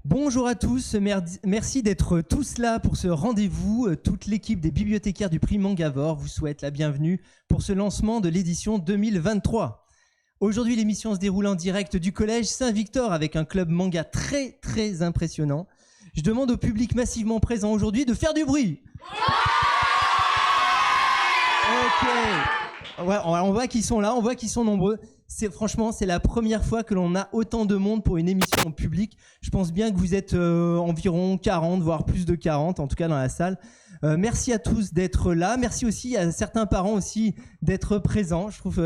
Bonjour à tous, merci d'être tous là pour ce rendez-vous. Toute l'équipe des bibliothécaires du prix Mangavore vous souhaite la bienvenue pour ce lancement de l'édition 2023. Aujourd'hui, l'émission se déroule en direct du collège Saint-Victor avec un club manga très impressionnant. Je demande au public massivement présent aujourd'hui de faire du bruit. Ok. Ouais, on voit qu'ils sont là, on voit qu'ils sont nombreux. Franchement, c'est la première fois que l'on a autant de monde pour une émission en public. Je pense bien que vous êtes environ 40, voire plus de 40, en tout cas dans la salle. Merci à tous d'être là. Merci aussi à certains parents aussi d'être présents. Je trouve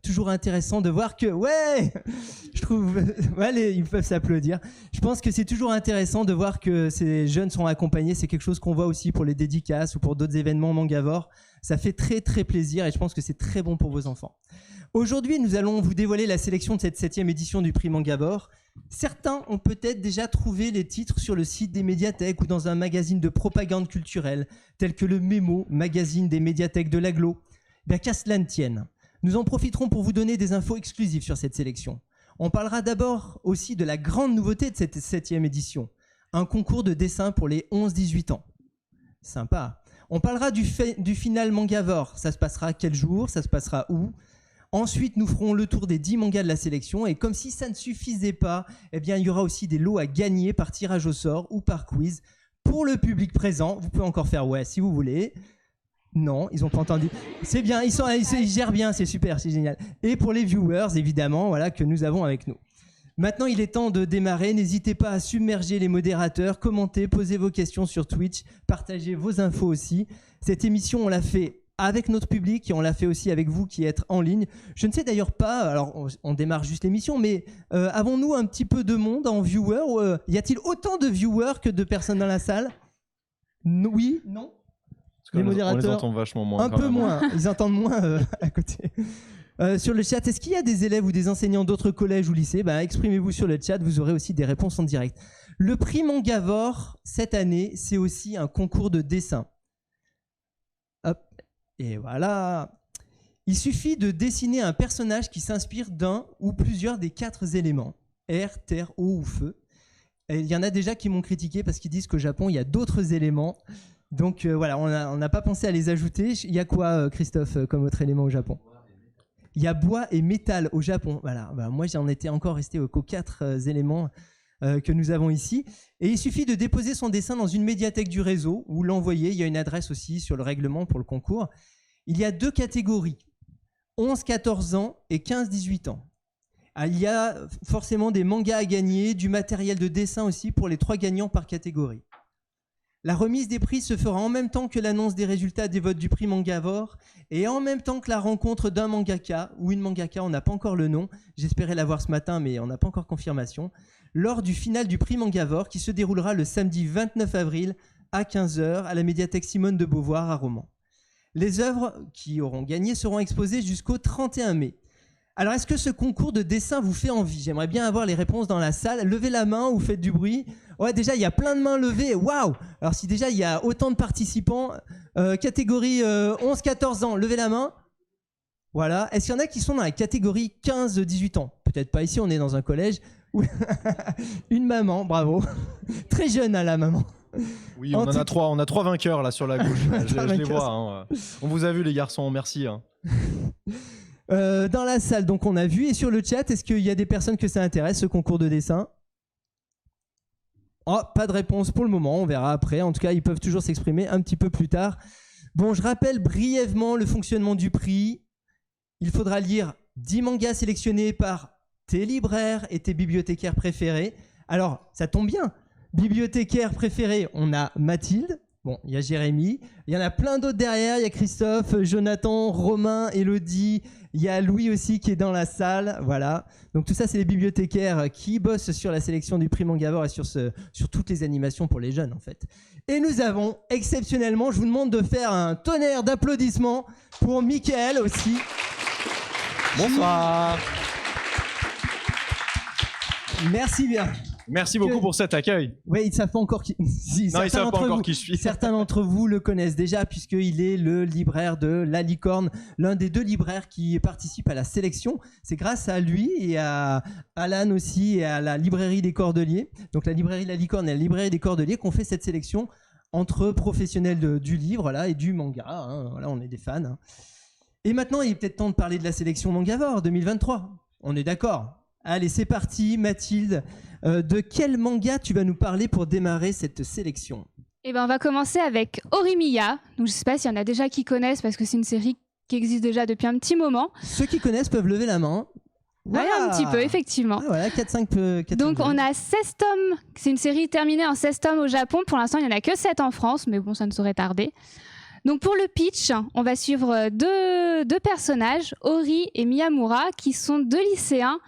toujours intéressant de voir que... Ouais, je trouve... Ouais, ils peuvent s'applaudir. Je pense que c'est toujours intéressant de voir que ces jeunes sont accompagnés. C'est quelque chose qu'on voit aussi pour les dédicaces ou pour d'autres événements Mangavore. Ça fait très plaisir et je pense que c'est très bon pour vos enfants. Aujourd'hui, nous allons vous dévoiler la sélection de cette 7e édition du prix Mangavore. Certains ont peut-être déjà trouvé les titres sur le site des médiathèques ou dans un magazine de propagande culturelle, tel que le Mémo, magazine des médiathèques de l'Agglo. Bien qu'à cela ne tienne, nous en profiterons pour vous donner des infos exclusives sur cette sélection. On parlera d'abord aussi de la grande nouveauté de cette 7e édition, un concours de dessin pour les 11-18 ans. Sympa. On parlera du final Mangavore. Ça se passera quel jour? Ça se passera où? Ensuite, nous ferons le tour des 10 mangas de la sélection et comme si ça ne suffisait pas, eh bien, il y aura aussi des lots à gagner par tirage au sort ou par quiz. Pour le public présent, vous pouvez encore faire ouais si vous voulez. Non, ils n'ont pas entendu. C'est bien, ils gèrent bien, c'est super, c'est génial. Et pour les viewers, évidemment, voilà, que nous avons avec nous. Maintenant, il est temps de démarrer. N'hésitez pas à submerger les modérateurs, commentez, posez vos questions sur Twitch, partagez vos infos aussi. Cette émission, on l'a fait avec notre public et on l'a fait aussi avec vous qui êtes en ligne. Je ne sais d'ailleurs pas, alors on démarre juste l'émission, mais avons-nous un petit peu de monde en viewer? Y a-t-il autant de viewers que de personnes dans la salle? Oui, non? Les modérateurs, on les entend vachement moins. Un peu moins, ils entendent moins à côté. Sur le chat, est-ce qu'il y a des élèves ou des enseignants d'autres collèges ou lycées? Exprimez-vous sur le chat, vous aurez aussi des réponses en direct. Le prix Mangavore, cette année, c'est aussi un concours de dessin. Hop, et voilà. Il suffit de dessiner un personnage qui s'inspire d'un ou plusieurs des 4 éléments. Air, terre, eau ou feu. Et il y en a déjà qui m'ont critiqué parce qu'ils disent qu'au Japon, il y a d'autres éléments. Donc voilà, on n'a pas pensé à les ajouter. Il y a quoi, Christophe, comme autre élément au Japon? Il y a bois et métal au Japon. Voilà. Moi, j'en étais encore resté aux 4 éléments que nous avons ici. Et il suffit de déposer son dessin dans une médiathèque du réseau ou l'envoyer. Il y a une adresse aussi sur le règlement pour le concours. Il y a 2 catégories, 11-14 ans et 15-18 ans. Il y a forcément des mangas à gagner, du matériel de dessin aussi pour les 3 gagnants par catégorie. La remise des prix se fera en même temps que l'annonce des résultats des votes du prix Mangavore et en même temps que la rencontre d'un mangaka ou une mangaka, on n'a pas encore le nom, j'espérais l'avoir ce matin mais on n'a pas encore confirmation, lors du final du prix Mangavore qui se déroulera le samedi 29 avril à 15h à la médiathèque Simone de Beauvoir à Romans. Les œuvres qui auront gagné seront exposées jusqu'au 31 mai. Alors, est-ce que ce concours de dessin vous fait envie? J'aimerais bien avoir les réponses dans la salle. Levez la main ou faites du bruit. Ouais, déjà, il y a plein de mains levées. Waouh! Alors, si déjà, il y a autant de participants, catégorie 11-14 ans, levez la main. Voilà. Est-ce qu'il y en a qui sont dans la catégorie 15-18 ans? Peut-être pas ici, on est dans un collège. Une maman, bravo. Très jeune, hein, la maman. Oui, on a 3 vainqueurs là sur la gauche. je les vois. Hein. On vous a vu, les garçons, merci. Hein. Dans la salle, donc on a vu. Et sur le chat, est-ce qu'il y a des personnes que ça intéresse, ce concours de dessin? Oh, pas de réponse pour le moment, on verra après. En tout cas, ils peuvent toujours s'exprimer un petit peu plus tard. Bon, je rappelle brièvement le fonctionnement du prix. Il faudra lire 10 mangas sélectionnés par tes libraires et tes bibliothécaires préférés. Alors, ça tombe bien. Bibliothécaires préférés, on a Mathilde. Bon, il y a Jérémy, il y en a plein d'autres derrière, il y a Christophe, Jonathan, Romain, Elodie, il y a Louis aussi qui est dans la salle, voilà. Donc tout ça, c'est les bibliothécaires qui bossent sur la sélection du prix Mangavore et sur toutes les animations pour les jeunes en fait. Et nous avons exceptionnellement, je vous demande de faire un tonnerre d'applaudissements pour Mickaël aussi. Bonsoir. Merci bien. Merci beaucoup pour cet accueil. Oui, ils ne savent pas encore qui... si, non, ils ne savent pas encore qui je suis. Certains d'entre vous le connaissent déjà puisqu'il est le libraire de La Licorne, l'un des 2 libraires qui participent à la sélection. C'est grâce à lui et à Alan aussi et à la librairie des Cordeliers. Donc la librairie La Licorne et la librairie des Cordeliers qu'on fait cette sélection entre professionnels du livre là, et du manga. Hein. Voilà, on est des fans. Hein. Et maintenant, il est peut-être temps de parler de la sélection Mangavore 2023. On est d'accord ? Allez, c'est parti, Mathilde. De quel manga tu vas nous parler pour démarrer cette sélection ? Eh ben, on va commencer avec Horimiya. Donc, je ne sais pas s'il y en a déjà qui connaissent parce que c'est une série qui existe déjà depuis un petit moment. Ceux qui connaissent peuvent lever la main. Voilà. Ouais, un petit peu, effectivement. Ah, voilà, 4-5 Donc, on a 16 tomes. C'est une série terminée en 16 tomes au Japon. Pour l'instant, il n'y en a que 7 en France, mais bon, ça ne saurait tarder. Donc, pour le pitch, on va suivre deux personnages, Ori et Miyamura, qui sont 2 lycéens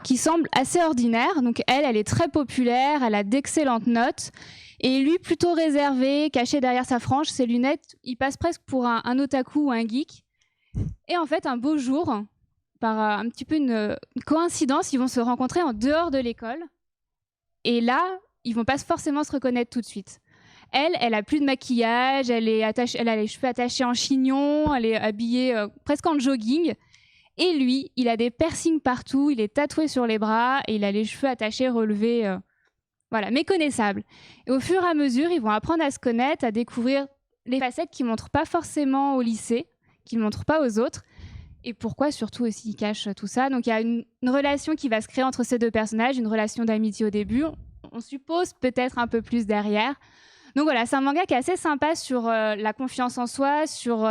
qui semblent assez ordinaires. Donc, elle est très populaire, elle a d'excellentes notes. Et lui, plutôt réservé, caché derrière sa frange, ses lunettes, il passe presque pour un otaku ou un geek. Et en fait, un beau jour, par un petit peu une coïncidence, ils vont se rencontrer en dehors de l'école. Et là, ils vont pas forcément se reconnaître tout de suite. Elle a plus de maquillage, elle a les cheveux attachés en chignon, elle est habillée presque en jogging. Et lui, il a des piercings partout, il est tatoué sur les bras et il a les cheveux attachés, relevés, voilà, méconnaissables. Et au fur et à mesure, ils vont apprendre à se connaître, à découvrir les facettes qu'ils ne montrent pas forcément au lycée, qu'ils ne montrent pas aux autres. Et pourquoi surtout aussi ils cachent tout ça. Donc il y a une relation qui va se créer entre ces 2 personnages, une relation d'amitié au début. On suppose peut-être un peu plus derrière. Donc voilà, c'est un manga qui est assez sympa sur la confiance en soi, sur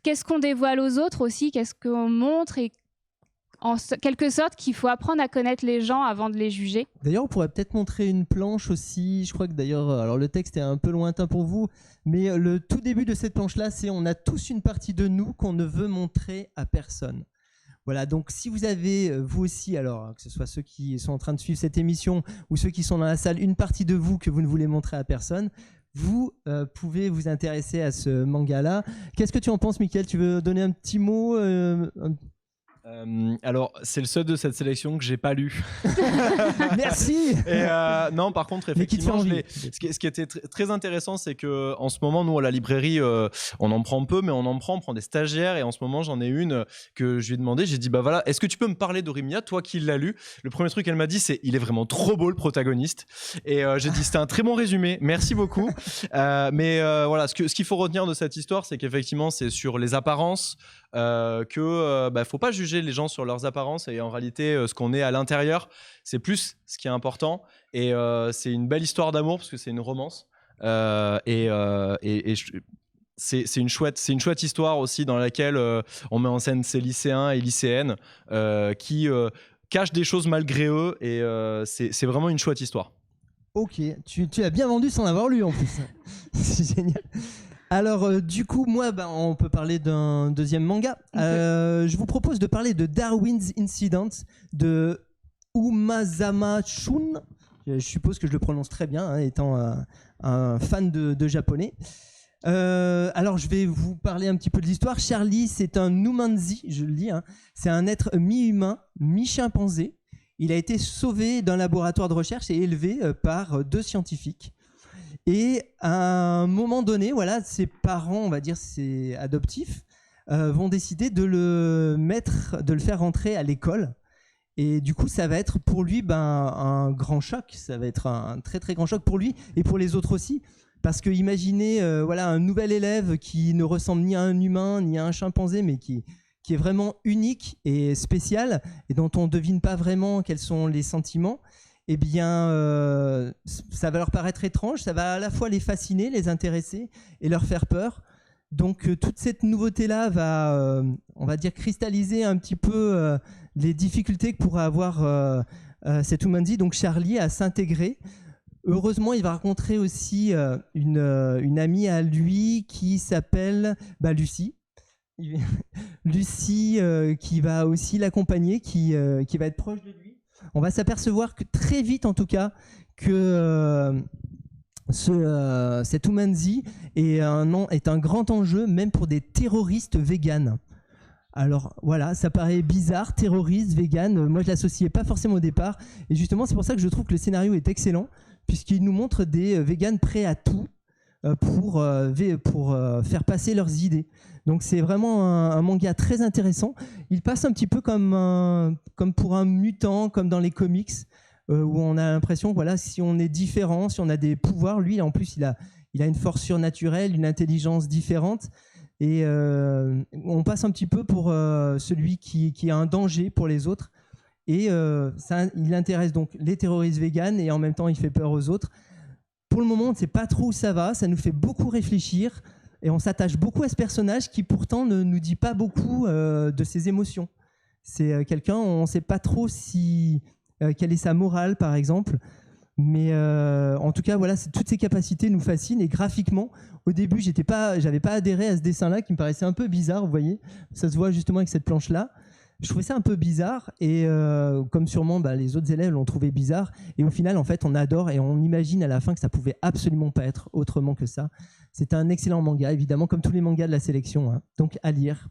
qu'est-ce qu'on dévoile aux autres aussi, qu'est-ce qu'on montre et en quelque sorte qu'il faut apprendre à connaître les gens avant de les juger. D'ailleurs, on pourrait peut-être montrer une planche aussi. Je crois que d'ailleurs, alors le texte est un peu lointain pour vous, mais le tout début de cette planche-là, c'est on a tous une partie de nous qu'on ne veut montrer à personne. Voilà, donc si vous avez, vous aussi, alors que ce soit ceux qui sont en train de suivre cette émission ou ceux qui sont dans la salle, une partie de vous que vous ne voulez montrer à personne, vous pouvez vous intéresser à ce manga-là. Qu'est-ce que tu en penses, Mickaël ? Tu veux donner un petit mot Alors, c'est le seul de cette sélection que j'ai pas lu. Merci. Et non, par contre, effectivement, ce qui était très intéressant, c'est que en ce moment, nous à la librairie, on en prend peu, mais on prend des stagiaires. Et en ce moment, j'en ai une que je lui ai demandé. J'ai dit, bah voilà, est-ce que tu peux me parler d'Horimiya, toi qui l'as lu ? Le premier truc qu'elle m'a dit, c'est, il est vraiment trop beau le protagoniste. Et j'ai dit, c'était un très bon résumé. Merci beaucoup. Mais voilà, ce qu'il faut retenir de cette histoire, c'est qu'effectivement, c'est sur les apparences. Faut pas juger les gens sur leurs apparences et en réalité ce qu'on est à l'intérieur c'est plus ce qui est important et c'est une belle histoire d'amour parce que c'est une romance c'est une chouette histoire aussi dans laquelle on met en scène ces lycéens et lycéennes qui cachent des choses malgré eux et c'est vraiment une chouette histoire. Ok, tu l'as bien vendu sans l'avoir lu en plus. C'est génial. Alors, du coup, moi, on peut parler d'un deuxième manga. Je vous propose de parler de Darwin's Incident de Umazama Shun. Je suppose que je le prononce très bien, hein, étant un fan de japonais. Alors, je vais vous parler un petit peu de l'histoire. Charlie, c'est un Numanzi, je le dis. Hein. C'est un être mi-humain, mi-chimpanzé. Il a été sauvé d'un laboratoire de recherche et élevé par 2 scientifiques. Et à un moment donné, voilà, ses parents, on va dire ses adoptifs, vont décider de le faire rentrer à l'école. Et du coup, ça va être pour lui un grand choc. Ça va être un très très grand choc pour lui et pour les autres aussi. Parce que imaginez un nouvel élève qui ne ressemble ni à un humain ni à un chimpanzé, mais qui est vraiment unique et spécial et dont on ne devine pas vraiment quels sont les sentiments. Eh bien, ça va leur paraître étrange, ça va à la fois les fasciner, les intéresser et leur faire peur. Donc, toute cette nouveauté-là va, on va dire, cristalliser un petit peu les difficultés que pourrait avoir cet Umanzi, donc Charlie, à s'intégrer. Heureusement, il va rencontrer aussi une amie à lui qui s'appelle Lucie. Lucie qui va aussi l'accompagner, qui va être proche de lui. On va s'apercevoir que très vite, en tout cas, que cet Umanzi est un grand enjeu, même pour des terroristes véganes. Alors voilà, ça paraît bizarre, terroriste, vegan, moi je l'associais pas forcément au départ, et justement c'est pour ça que je trouve que le scénario est excellent, puisqu'il nous montre des véganes prêts à tout pour faire passer leurs idées. Donc c'est vraiment un manga très intéressant. Il passe un petit peu comme pour un mutant, comme dans les comics, où on a l'impression que voilà, si on est différent, si on a des pouvoirs, lui en plus il a une force surnaturelle, une intelligence différente. Et on passe un petit peu pour celui qui a un danger pour les autres. Et il intéresse donc les terroristes véganes et en même temps il fait peur aux autres. Pour le moment, on ne sait pas trop où ça va. Ça nous fait beaucoup réfléchir et on s'attache beaucoup à ce personnage qui pourtant ne nous dit pas beaucoup de ses émotions. C'est quelqu'un, on ne sait pas trop quelle est sa morale par exemple. Mais en tout cas, voilà, toutes ces capacités nous fascinent. Et graphiquement, au début, j'avais pas adhéré à ce dessin-là qui me paraissait un peu bizarre, vous voyez. Ça se voit justement avec cette planche-là. Je trouvais ça un peu bizarre et comme sûrement les autres élèves l'ont trouvé bizarre. Et au final, en fait, on adore et on imagine à la fin que ça pouvait absolument pas être autrement que ça. C'est un excellent manga, évidemment, comme tous les mangas de la sélection. Hein. Donc, à lire.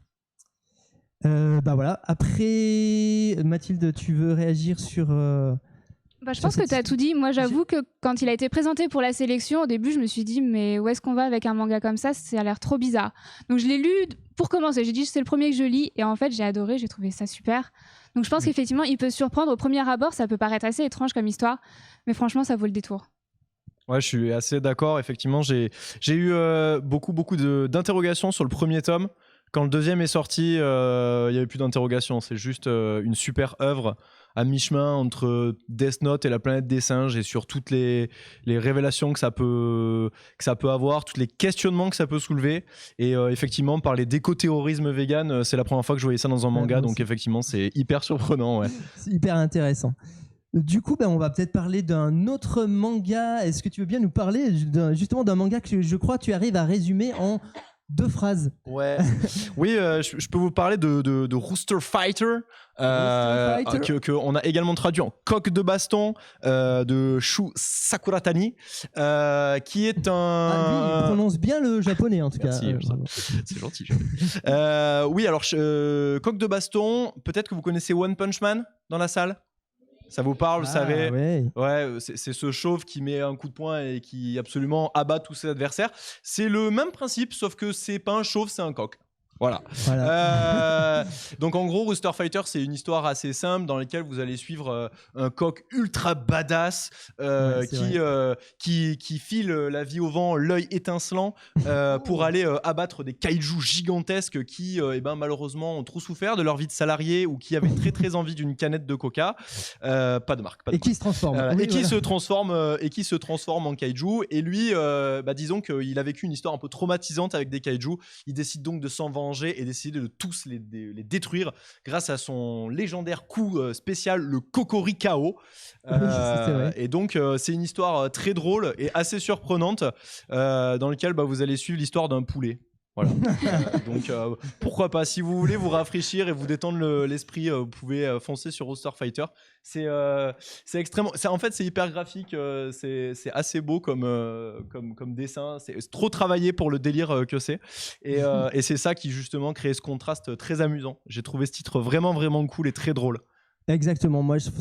Voilà. Après, Mathilde, tu veux réagir sur... je pense que tu as tout dit. Moi, j'avoue que quand il a été présenté pour la sélection, au début, je me suis dit, mais où est-ce qu'on va avec un manga comme ça ? Ça a l'air trop bizarre. Donc, je l'ai lu pour commencer. J'ai dit, c'est le premier que je lis. Et en fait, j'ai adoré, j'ai trouvé ça super. Donc, je pense qu'effectivement, il peut surprendre. Au premier abord, ça peut paraître assez étrange comme histoire. Mais franchement, ça vaut le détour. Ouais, je suis assez d'accord. Effectivement, j'ai eu beaucoup d'interrogations sur le premier tome. Quand le deuxième est sorti, il n'y avait plus d'interrogations. C'est juste une super œuvre à mi-chemin entre Death Note et la planète des singes et sur toutes les révélations que ça peut avoir, tous les questionnements que ça peut soulever. Et effectivement, par les d'éco-terrorisme vegan, c'est la première fois que je voyais ça dans un manga. Donc effectivement, c'est hyper surprenant. Ouais. C'est hyper intéressant. Du coup, on va peut-être parler d'un autre manga. Est-ce que tu veux bien nous parler justement d'un manga que je crois que tu arrives à résumer en 2 phrases? Ouais. Oui, je peux vous parler de Rooster Fighter, qu'on a également traduit en coq de baston, de Shu Sakuratani, qui est un... lui, il prononce bien le japonais en tout cas. C'est gentil. Oui, alors coq de baston, peut-être que vous connaissez One Punch Man dans la salle. Ça vous parle, vous savez. Ouais, c'est ce chauve qui met un coup de poing et qui absolument abat tous ses adversaires. C'est le même principe, sauf que c'est pas un chauve, c'est un coq. Voilà. Donc en gros, Rooster Fighter, c'est une histoire assez simple dans laquelle vous allez suivre un coq ultra badass qui file la vie au vent, l'œil étincelant pour aller abattre des kaijus gigantesques qui malheureusement ont trop souffert de leur vie de salarié ou qui avaient très très envie d'une canette de coca. Pas de marque. Qui se transforme. Qui se transforme en kaiju. Et lui, disons qu'il a vécu une histoire un peu traumatisante avec des kaijus. Il décide donc de s'en venger et décider de tous les détruire grâce à son légendaire coup spécial, le Kokori KO. Et donc c'est une histoire très drôle et assez surprenante dans laquelle vous allez suivre l'histoire d'un poulet. Voilà. Donc pourquoi pas, si vous voulez vous rafraîchir et vous détendre l'esprit, vous pouvez foncer sur Rooster Fighter. C'est extrêmement, en fait c'est hyper graphique, c'est assez beau comme dessin, c'est trop travaillé pour le délire que c'est, et c'est ça qui justement crée ce contraste très amusant. J'ai trouvé ce titre vraiment vraiment cool et très drôle. Exactement, moi c'est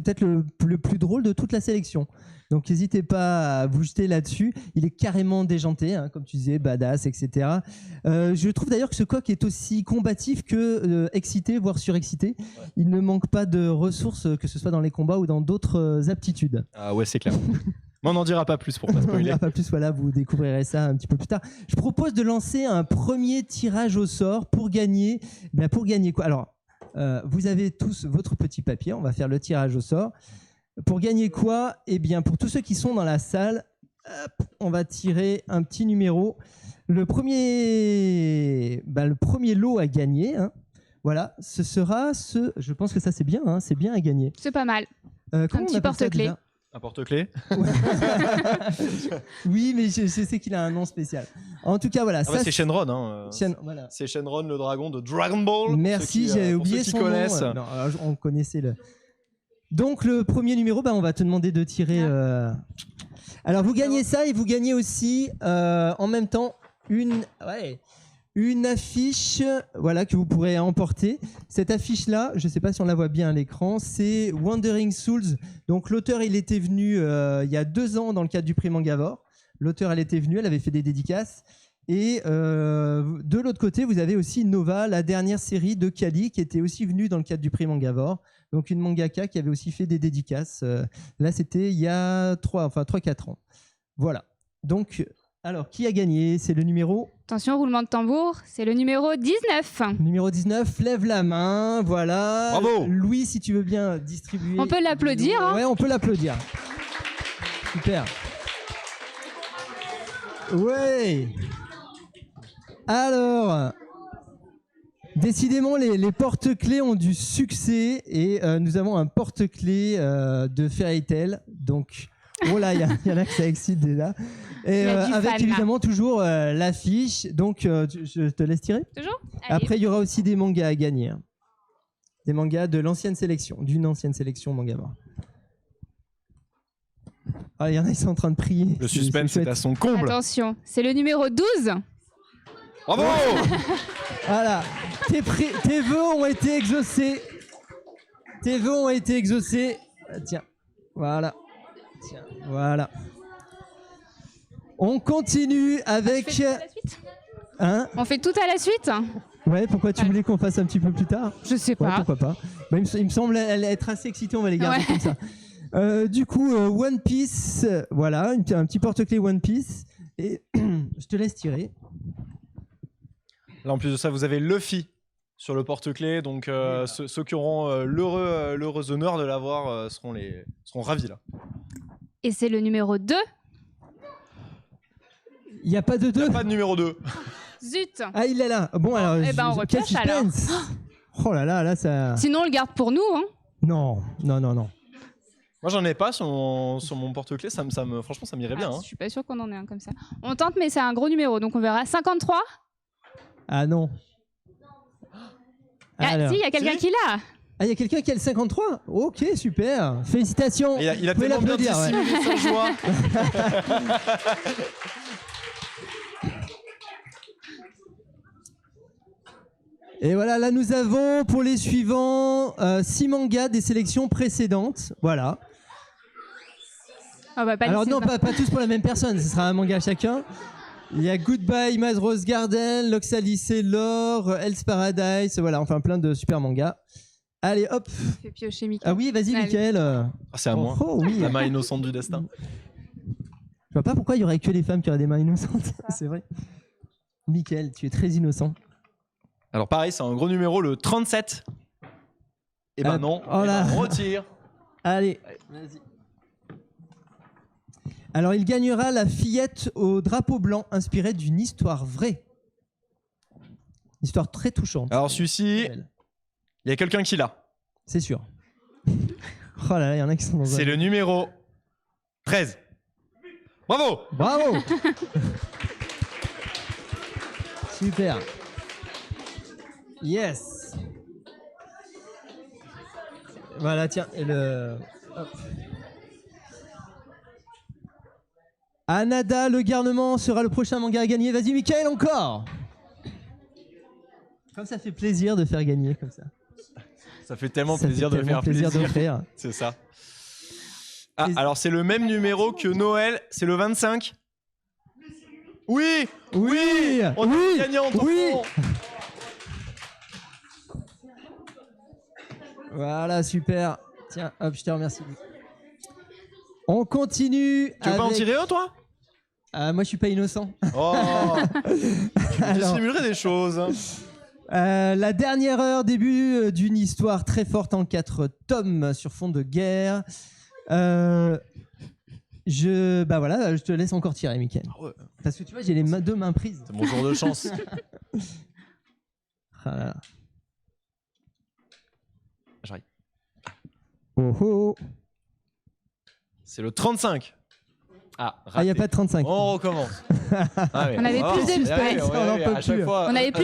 peut-être le plus drôle de toute la sélection. Donc n'hésitez pas à vous jeter là-dessus. Il est carrément déjanté, hein, comme tu disais, badass, etc. Je trouve d'ailleurs que ce coq est aussi combatif que excité, voire surexcité. Ouais. Il ne manque pas de ressources, que ce soit dans les combats ou dans d'autres aptitudes. Ah ouais, c'est clair. Mais on n'en dira pas plus pour pas spoiler. On n'en dira pas plus, voilà, vous découvrirez ça un petit peu plus tard. Je propose de lancer un premier tirage au sort pour gagner. Pour gagner quoi ? Alors, vous avez tous votre petit papier, on va faire le tirage au sort. Pour gagner quoi ? Pour tous ceux qui sont dans la salle, on va tirer un petit numéro. Le premier lot à gagner, hein, voilà, ce sera je pense que ça c'est bien, hein, c'est bien à gagner. C'est pas mal. Un petit porte-clés. Un porte-clés. Oui, mais je sais qu'il a un nom spécial. En tout cas, voilà. C'est Shenron. Hein. Voilà. C'est Shenron, le dragon de Dragon Ball. Merci, j'avais oublié son nom. Non, on connaissait le... Donc, le premier numéro, on va te demander de tirer... Alors, vous gagnez ça et vous gagnez aussi, en même temps, une affiche voilà, que vous pourrez emporter. Cette affiche-là, je ne sais pas si on la voit bien à l'écran, c'est Wandering Souls. Donc l'auteur, il était venu il y a 2 ans dans le cadre du prix Mangavore. L'auteur, elle était venue, elle avait fait des dédicaces. Et de l'autre côté, vous avez aussi Nova, la dernière série de Kali, qui était aussi venue dans le cadre du prix Mangavore. Donc une mangaka qui avait aussi fait des dédicaces. Là, c'était il y a 3-4 ans. Voilà. Donc, alors, qui a gagné? C'est le numéro... Attention, roulement de tambour, c'est le numéro 19. Numéro 19, lève la main, voilà. Bravo. Louis, si tu veux bien distribuer... On peut l'applaudir. Hein. Ouais, on peut l'applaudir. Super. Ouais. Alors, décidément, les porte-clés ont du succès et nous avons un porte-clés de Fairy Tail. Donc, oh là, il y en a que ça excite déjà. Et avec fan, évidemment toujours l'affiche. Donc, je te laisse tirer. Toujours. Après, il y aura aussi des mangas à gagner. Hein. Des mangas de l'ancienne sélection, d'une ancienne sélection Mangavore. Ah, il y en a, ils sont en train de prier. Le suspense est à son comble. Attention, c'est le numéro 12. Bravo. Voilà. Tes vœux ont été exaucés. Tes vœux ont été exaucés. Tiens. Voilà. Tiens. Voilà. On continue avec... On fait tout à la suite. Hein? On fait tout à la suite. Ouais, pourquoi tu voulais qu'on fasse un petit peu plus tard? Je sais pas. Ouais, pourquoi pas. Bah, il me semble être assez excité, on va les garder comme ça. Du coup, One Piece, voilà, un petit porte-clés One Piece. Et je te laisse tirer. Là, en plus de ça, vous avez Luffy sur le porte-clés. Donc, ceux qui auront l'heureux honneur de l'avoir seront ravis là. Et c'est le numéro 2. Il n'y a pas de 2. Il n'y a pas de numéro 2. Zut. Ah, il est là. Bon, alors, on quel repioche alors. Oh là là, là, ça... Sinon, on le garde pour nous. Hein. Non. Moi, j'en ai pas sur mon porte-clés. Franchement, ça m'irait bien. Hein. Je suis pas sûre qu'on en ait un comme ça. On tente, mais c'est un gros numéro, donc on verra. 53. Ah non. Si, il y a quelqu'un qui l'a. Ah, il y a quelqu'un qui a le 53. Ok, super. Félicitations. Il a tellement bien dissimulé sa joie. Et voilà, là nous avons pour les suivants 6 mangas des sélections précédentes. Voilà. Alors non, pas tous pour la même personne, ce sera un manga à chacun. Il y a Goodbye Mad Rose Garden, L'Oxalice Lore, Hell's Paradise, voilà, enfin plein de super mangas. Allez, hop. Fais piocher Mickaël. Ah oui, vas-y Mickaël. Ah, c'est à moi. Oui. La main innocente du destin. Je vois pas pourquoi il y aurait que les femmes qui auraient des mains innocentes. C'est vrai. Mickaël, tu es très innocent. Alors pareil, c'est un gros numéro, le 37. Et ben non, oh là. On retire. Allez, vas-y. Alors il gagnera la fillette au drapeau blanc inspirée d'une histoire vraie. Une histoire très touchante. Alors celui-ci, il y a quelqu'un qui l'a. C'est sûr. Oh là là, il y en a qui sont dans C'est le numéro 13. Bravo. Bravo. Super. Yes. Voilà, tiens, et le... Hop. Anada, le garnement sera le prochain manga à gagner. Vas-y, Mickaël, encore. Comme ça fait plaisir de faire gagner, comme ça. Ça fait tellement plaisir de faire plaisir. D'offrir. C'est ça. Ah, alors c'est le même numéro que Noël, c'est le 25. Oui. On est gagnant. Oui. Voilà, super. Tiens, hop, je te remercie. On continue. Tu veux pas en tirer un, toi? Moi, je suis pas innocent. Oh. Tu dissimulerais des choses. La dernière heure, début d'une histoire très forte en 4 tomes sur fond de guerre. Je te laisse encore tirer, Mickaël. Ah ouais. Parce que tu vois, j'ai les 2 mains prises. C'est mon jour de chance. Ah là là. J'arrive. Oh. C'est le 35. Ah, il n'y a pas de 35. On recommence. On avait plus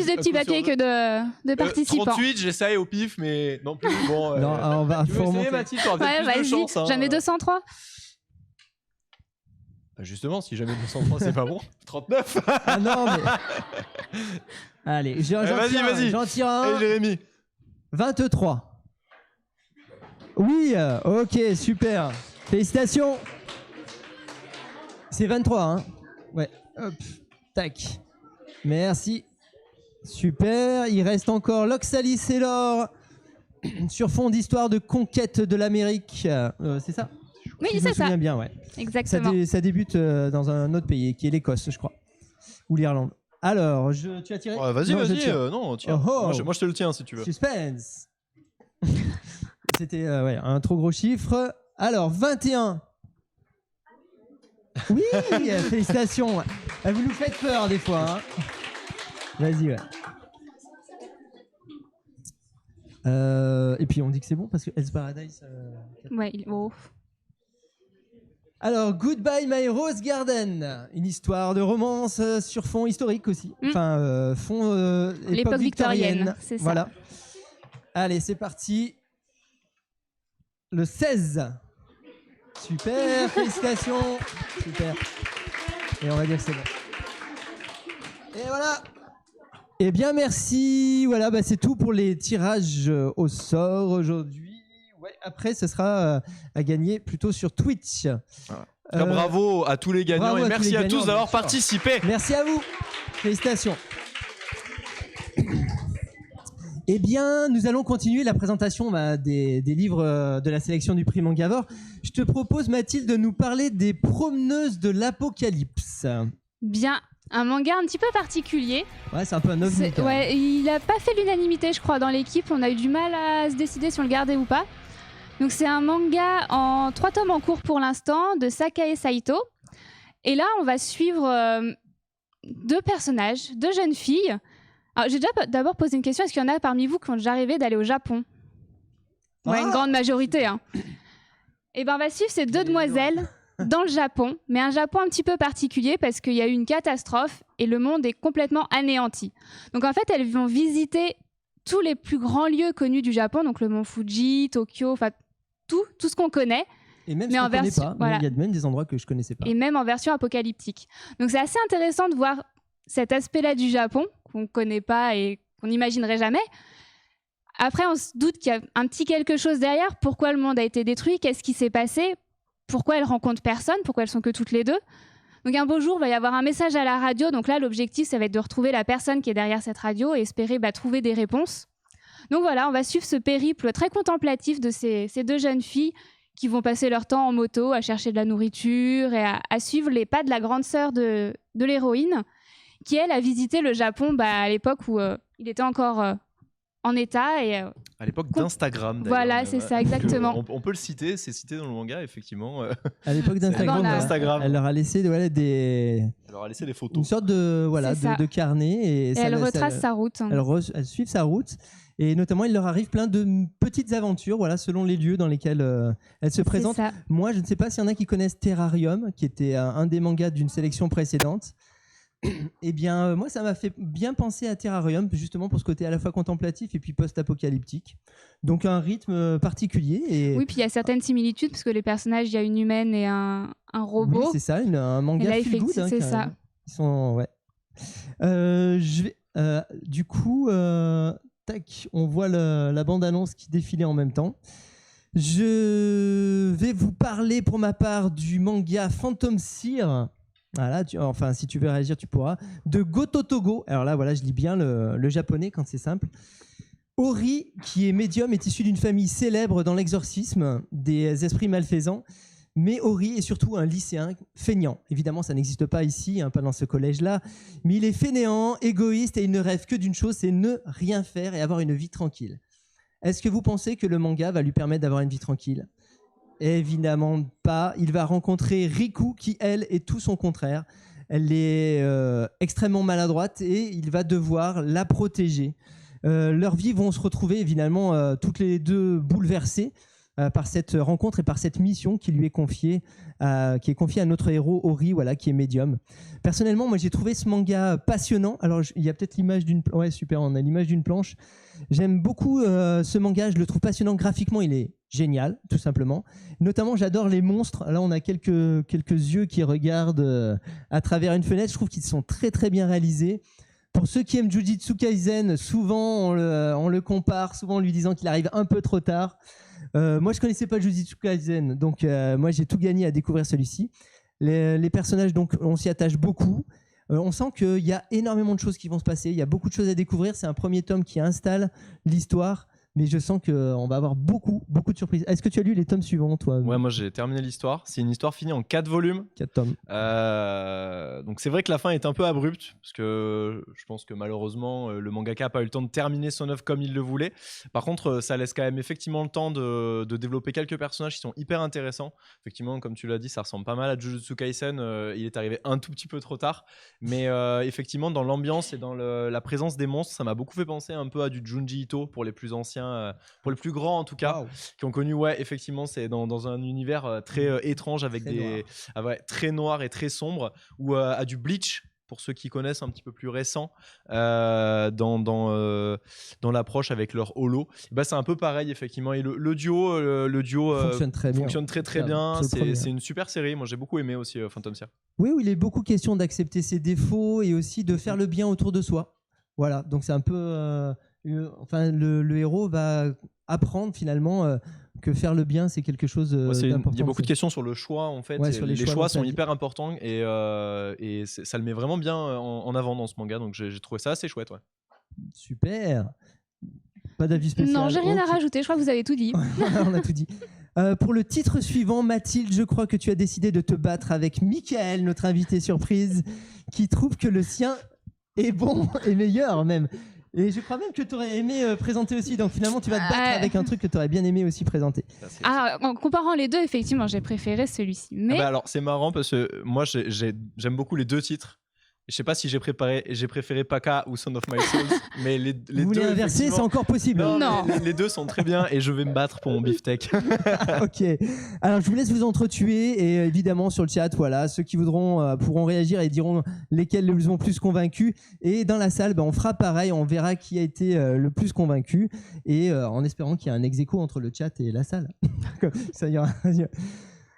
de petits papiers que de participants. 38, j'essaye au pif, mais non plus. Bon, non, on va essayer, Mathilde, tu auras peut-être plus de chance. Jamais 203. Justement, si jamais 203, c'est pas bon. 39. Ah non, mais... Allez, vas-y. J'en tire un. Allez, Jérémy. 23. Oui, ok, super. Félicitations. C'est 23, hein. Ouais, hop, tac. Merci. Super. Il reste encore l'Oxalis et l'or sur fond d'histoire de conquête de l'Amérique. C'est ça? Oui, c'est ça. Je me souviens bien, ouais. Exactement. Ça débute dans un autre pays, qui est l'Écosse, je crois. Ou l'Irlande. Alors, tu as tiré? Vas-y. Non, tiens. Oh. Moi, je te le tiens si tu veux. Suspense. C'était un trop gros chiffre. Alors, 21. Oui, félicitations. Vous nous faites peur des fois. Hein. Vas-y, ouais. Et puis on dit que c'est bon parce que Hell's Paradise. Ouais, Alors, Goodbye My Rose Garden, une histoire de romance sur fond historique aussi. Enfin, fond époque victorienne. C'est ça. Voilà. Allez, c'est parti. Le 16. Super, félicitations. Super. Et on va dire que c'est bon. Et voilà. Eh bien, merci. Voilà, c'est tout pour les tirages au sort aujourd'hui. Ouais, après, ce sera à gagner plutôt sur Twitch. Voilà. Bravo à tous les gagnants et merci à tous d'avoir participé. Merci à vous. Félicitations. Eh bien, nous allons continuer la présentation des livres de la sélection du prix Mangavore. Je te propose, Mathilde, de nous parler des Promeneuses de l'Apocalypse. Bien. Un manga un petit peu particulier. Ouais, c'est un peu un ovni. Ouais, il n'a pas fait l'unanimité, je crois, dans l'équipe. On a eu du mal à se décider si on le gardait ou pas. Donc, c'est un manga en 3 tomes en cours pour l'instant, de Sakae Saito. Et là, on va suivre 2 personnages, 2 jeunes filles. Alors, j'ai déjà d'abord posé une question. Est-ce qu'il y en a parmi vous qui ont déjà rêvé d'aller au Japon? Ouais, une grande majorité. Hein. Et ben, on va suivre ces 2 demoiselles dans le Japon, mais un Japon un petit peu particulier parce qu'il y a eu une catastrophe et le monde est complètement anéanti. Donc en fait, elles vont visiter tous les plus grands lieux connus du Japon, donc le mont Fuji, Tokyo, enfin tout ce qu'on connaît. Et même ce qu'on connaît pas, voilà. Il y a même des endroits que je connaissais pas. Et même en version apocalyptique. Donc c'est assez intéressant de voir cet aspect-là du Japon qu'on connaît pas et qu'on n'imaginerait jamais. Après, on se doute qu'il y a un petit quelque chose derrière. Pourquoi le monde a été détruit? Qu'est-ce qui s'est passé? Pourquoi elles rencontrent personne? Pourquoi elles sont que toutes les 2? Donc un beau jour, il va y avoir un message à la radio. Donc là, l'objectif, ça va être de retrouver la personne qui est derrière cette radio et espérer trouver des réponses. Donc voilà, on va suivre ce périple très contemplatif de ces 2 jeunes filles qui vont passer leur temps en moto à chercher de la nourriture et à suivre les pas de la grande sœur de l'héroïne qui, elle, a visité le Japon à l'époque où il était encore en état. Et, à l'époque d'Instagram, d'ailleurs. Voilà, c'est ça, exactement. On peut le citer, c'est cité dans le manga, effectivement. À l'époque d'Instagram, elle leur a laissé des photos. Une sorte de carnet. Et elle retrace sa route. Elle suit sa route. Et notamment, il leur arrive plein de petites aventures, selon les lieux dans lesquels elles se présentent. Moi, je ne sais pas s'il y en a qui connaissent Terrarium, qui était un des mangas d'une sélection précédente. Eh bien, moi, ça m'a fait bien penser à Terrarium, justement pour ce côté à la fois contemplatif et puis post-apocalyptique. Donc, un rythme particulier. Et... Oui, puis il y a certaines similitudes, parce que les personnages, il y a une humaine et un robot. Oui, c'est ça, un manga feel good. C'est ça. Ils sont, ouais. Du coup, tac, on voit la bande-annonce qui défilait en même temps. Je vais vous parler pour ma part du manga Phantom Seer. Voilà, enfin, si tu veux réagir, tu pourras. De Gototogo. Alors là, je lis bien le japonais quand c'est simple. Ori, qui est médium, est issu d'une famille célèbre dans l'exorcisme des esprits malfaisants. Mais Ori est surtout un lycéen feignant. Évidemment, ça n'existe pas ici, pas dans ce collège-là. Mais il est fainéant, égoïste et il ne rêve que d'une chose, c'est ne rien faire et avoir une vie tranquille. Est-ce que vous pensez que le manga va lui permettre d'avoir une vie tranquille ? Évidemment pas. Il va rencontrer Riku qui, elle, est tout son contraire. Elle est extrêmement maladroite et il va devoir la protéger. Leurs vies vont se retrouver évidemment toutes les 2 bouleversées par cette rencontre et par cette mission qui lui est confiée, qui est confiée à notre héros Ori, qui est médium. Personnellement, moi j'ai trouvé ce manga passionnant. Alors il y a peut-être l'image d'une... Ouais, super, on a l'image d'une planche. J'aime beaucoup ce manga, je le trouve passionnant graphiquement, il est génial, tout simplement. Notamment, j'adore les monstres. Là, on a quelques yeux qui regardent à travers une fenêtre. Je trouve qu'ils sont très, très bien réalisés. Pour ceux qui aiment Jujutsu Kaisen, souvent on le compare, souvent en lui disant qu'il arrive un peu trop tard. Moi, je connaissais pas Jujutsu Kaisen, donc moi j'ai tout gagné à découvrir celui-ci. Les personnages, donc, on s'y attache beaucoup. On sent qu'il y a énormément de choses qui vont se passer. Il y a beaucoup de choses à découvrir. C'est un premier tome qui installe l'histoire. Mais je sens qu'on va avoir beaucoup de surprises. Est-ce que tu as lu les tomes suivants, toi ? Ouais, moi j'ai terminé l'histoire. C'est une histoire finie en 4 volumes. 4 tomes. Donc c'est vrai que la fin est un peu abrupte, parce que je pense que malheureusement, le mangaka n'a pas eu le temps de terminer son œuvre comme il le voulait. Par contre, ça laisse quand même effectivement le temps de développer quelques personnages qui sont hyper intéressants. Effectivement, comme tu l'as dit, ça ressemble pas mal à Jujutsu Kaisen. Il est arrivé un tout petit peu trop tard. Mais effectivement, dans l'ambiance et dans la présence des monstres, ça m'a beaucoup fait penser un peu à du Junji Ito pour les plus anciens. Pour les plus grands en tout cas, qui ont connu, effectivement, c'est dans un univers très étrange avec très noir et très sombre, ou à du Bleach pour ceux qui connaissent, un petit peu plus récent, dans l'approche avec leur holo. C'est un peu pareil effectivement, et le duo fonctionne très bien. C'est une super série, moi j'ai beaucoup aimé aussi Phantom Sierra. Oui, où il est beaucoup question d'accepter ses défauts et aussi de faire le bien autour de soi. Voilà, donc c'est un peu le héros va apprendre finalement que faire le bien, c'est quelque chose d'important. Il y a beaucoup de questions sur le choix en fait. Les choix sont hyper importants et ça le met vraiment bien en avant dans ce manga. Donc j'ai trouvé ça assez chouette. Ouais. Super. Pas d'avis spécial. Non, j'ai rien à rajouter. Je crois que vous avez tout dit. On a tout dit. Pour le titre suivant, Mathilde, je crois que tu as décidé de te battre avec Mickaël, notre invité surprise, qui trouve que le sien est bon et meilleur même. Et je crois même que tu aurais aimé présenter aussi. Donc finalement, tu vas te battre avec un truc que tu aurais bien aimé aussi présenter. En comparant les deux, effectivement, j'ai préféré celui-ci. Mais... alors, c'est marrant parce que moi, j'aime beaucoup les deux titres. Je sais pas si j'ai préféré Paka ou Son of My Souls, mais les deux. Vous voulez inverser, c'est encore possible. Non. Les deux sont très bien et je vais me battre pour mon beefsteak. Ok. Alors je vous laisse vous entretuer et évidemment sur le chat, voilà, ceux qui voudront pourront réagir et diront lesquels les ont plus convaincus. Et dans la salle, on fera pareil, on verra qui a été le plus convaincu et en espérant qu'il y ait un ex-aequo entre le chat et la salle. Ça ira.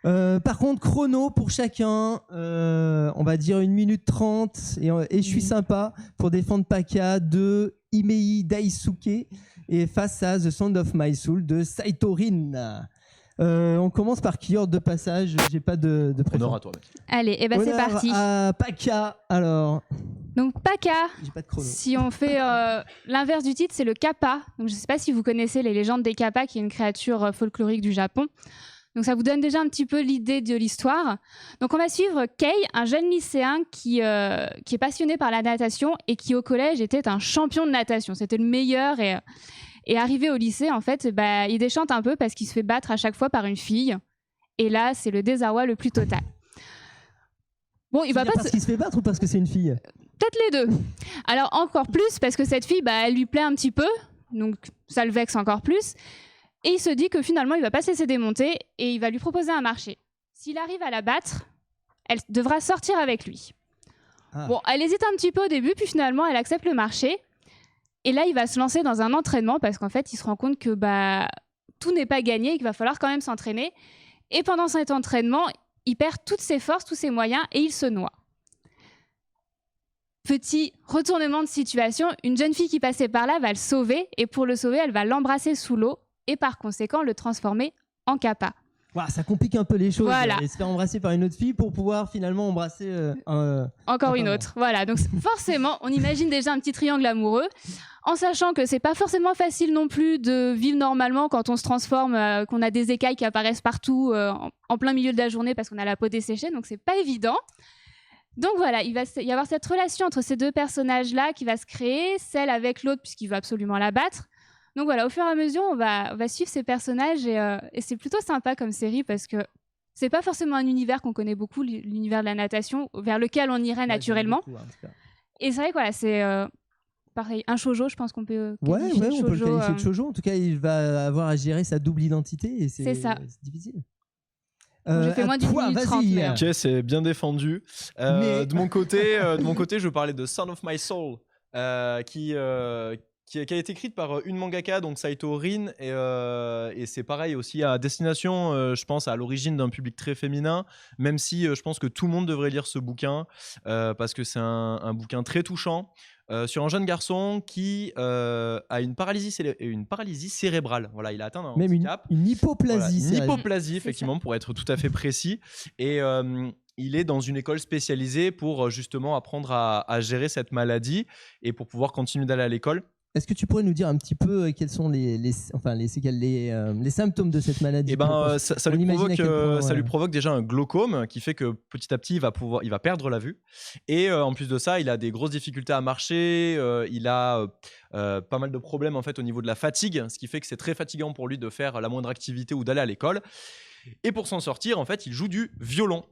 Par contre, chrono pour chacun, on va dire 1 minute 30 et je suis sympa pour défendre Paka de Imei Daisuke et face à The Sound of My Soul de Saito Rin. On commence par qui ordre de passage, j'ai pas de préférence. Honneur à toi, mec. Allez, c'est parti. À Paka, alors. Donc Paka, j'ai pas de chrono. Si on fait l'inverse du titre, c'est le Kappa. Donc je sais pas si vous connaissez les légendes des Kappa, qui est une créature folklorique du Japon. Donc ça vous donne déjà un petit peu l'idée de l'histoire. Donc on va suivre Kei, un jeune lycéen qui est passionné par la natation et qui au collège était un champion de natation. C'était le meilleur et arrivé au lycée, en fait, il déchante un peu parce qu'il se fait battre à chaque fois par une fille. Et là, c'est le désarroi le plus total. Bon, il va pas parce qu'il se fait battre ou parce que c'est une fille ? Peut-être les deux. Alors encore plus parce que cette fille, elle lui plaît un petit peu. Donc ça le vexe encore plus. Et il se dit que finalement, il va pas se laisser démonter et il va lui proposer un marché. S'il arrive à la battre, elle devra sortir avec lui. Bon, elle hésite un petit peu au début, puis finalement, elle accepte le marché. Et là, il va se lancer dans un entraînement parce qu'en fait, il se rend compte que tout n'est pas gagné et qu'il va falloir quand même s'entraîner. Et pendant cet entraînement, il perd toutes ses forces, tous ses moyens et il se noie. Petit retournement de situation, une jeune fille qui passait par là va le sauver et pour le sauver, elle va l'embrasser sous l'eau et par conséquent le transformer en Kappa. Ça complique un peu les choses. Voilà. Et se faire embrasser par une autre fille pour pouvoir finalement embrasser encore une autre. Voilà, donc forcément, on imagine déjà un petit triangle amoureux, en sachant que c'est pas forcément facile non plus de vivre normalement quand on se transforme, qu'on a des écailles qui apparaissent partout en plein milieu de la journée parce qu'on a la peau desséchée, donc c'est pas évident. Donc voilà, il va y avoir cette relation entre ces deux personnages-là qui va se créer, celle avec l'autre puisqu'il veut absolument la battre. Donc voilà, au fur et à mesure, on va suivre ces personnages et c'est plutôt sympa comme série parce que c'est pas forcément un univers qu'on connaît beaucoup, l'univers de la natation, vers lequel on irait naturellement. Beaucoup, et c'est vrai que voilà, c'est pareil, un shoujo, je pense qu'on peut qualifier on peut le qualifier de shoujo. En tout cas, il va avoir à gérer sa double identité et c'est difficile. J'ai fait moins d'une minute 30. Ok, c'est bien défendu. De mon côté, je veux parler de Son of My Soul, qui a été écrite par une mangaka, donc Saito Rin, et c'est pareil aussi à destination, je pense, à l'origine d'un public très féminin, même si je pense que tout le monde devrait lire ce bouquin, parce que c'est un bouquin très touchant, sur un jeune garçon qui a une paralysie cérébrale. Voilà, il a atteint un handicap. Une hypoplasie. Voilà, une hypoplasie, effectivement, pour être tout à fait précis. Et il est dans une école spécialisée pour justement apprendre à gérer cette maladie et pour pouvoir continuer d'aller à l'école. Est-ce que tu pourrais nous dire un petit peu quels sont les symptômes de cette maladie? Ça lui provoque déjà un glaucome qui fait que petit à petit il va perdre la vue, et en plus de ça il a des grosses difficultés à marcher, il a pas mal de problèmes en fait au niveau de la fatigue, ce qui fait que c'est très fatigant pour lui de faire la moindre activité ou d'aller à l'école. Et pour s'en sortir en fait il joue du violon.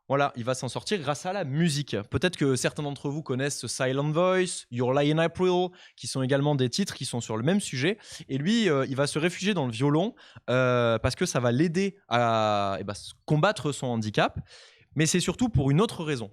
Voilà, il va s'en sortir grâce à la musique. Peut-être que certains d'entre vous connaissent Silent Voice, Your Lie in April, qui sont également des titres qui sont sur le même sujet. Et lui, il va se réfugier dans le violon parce que ça va l'aider à combattre son handicap. Mais c'est surtout pour une autre raison.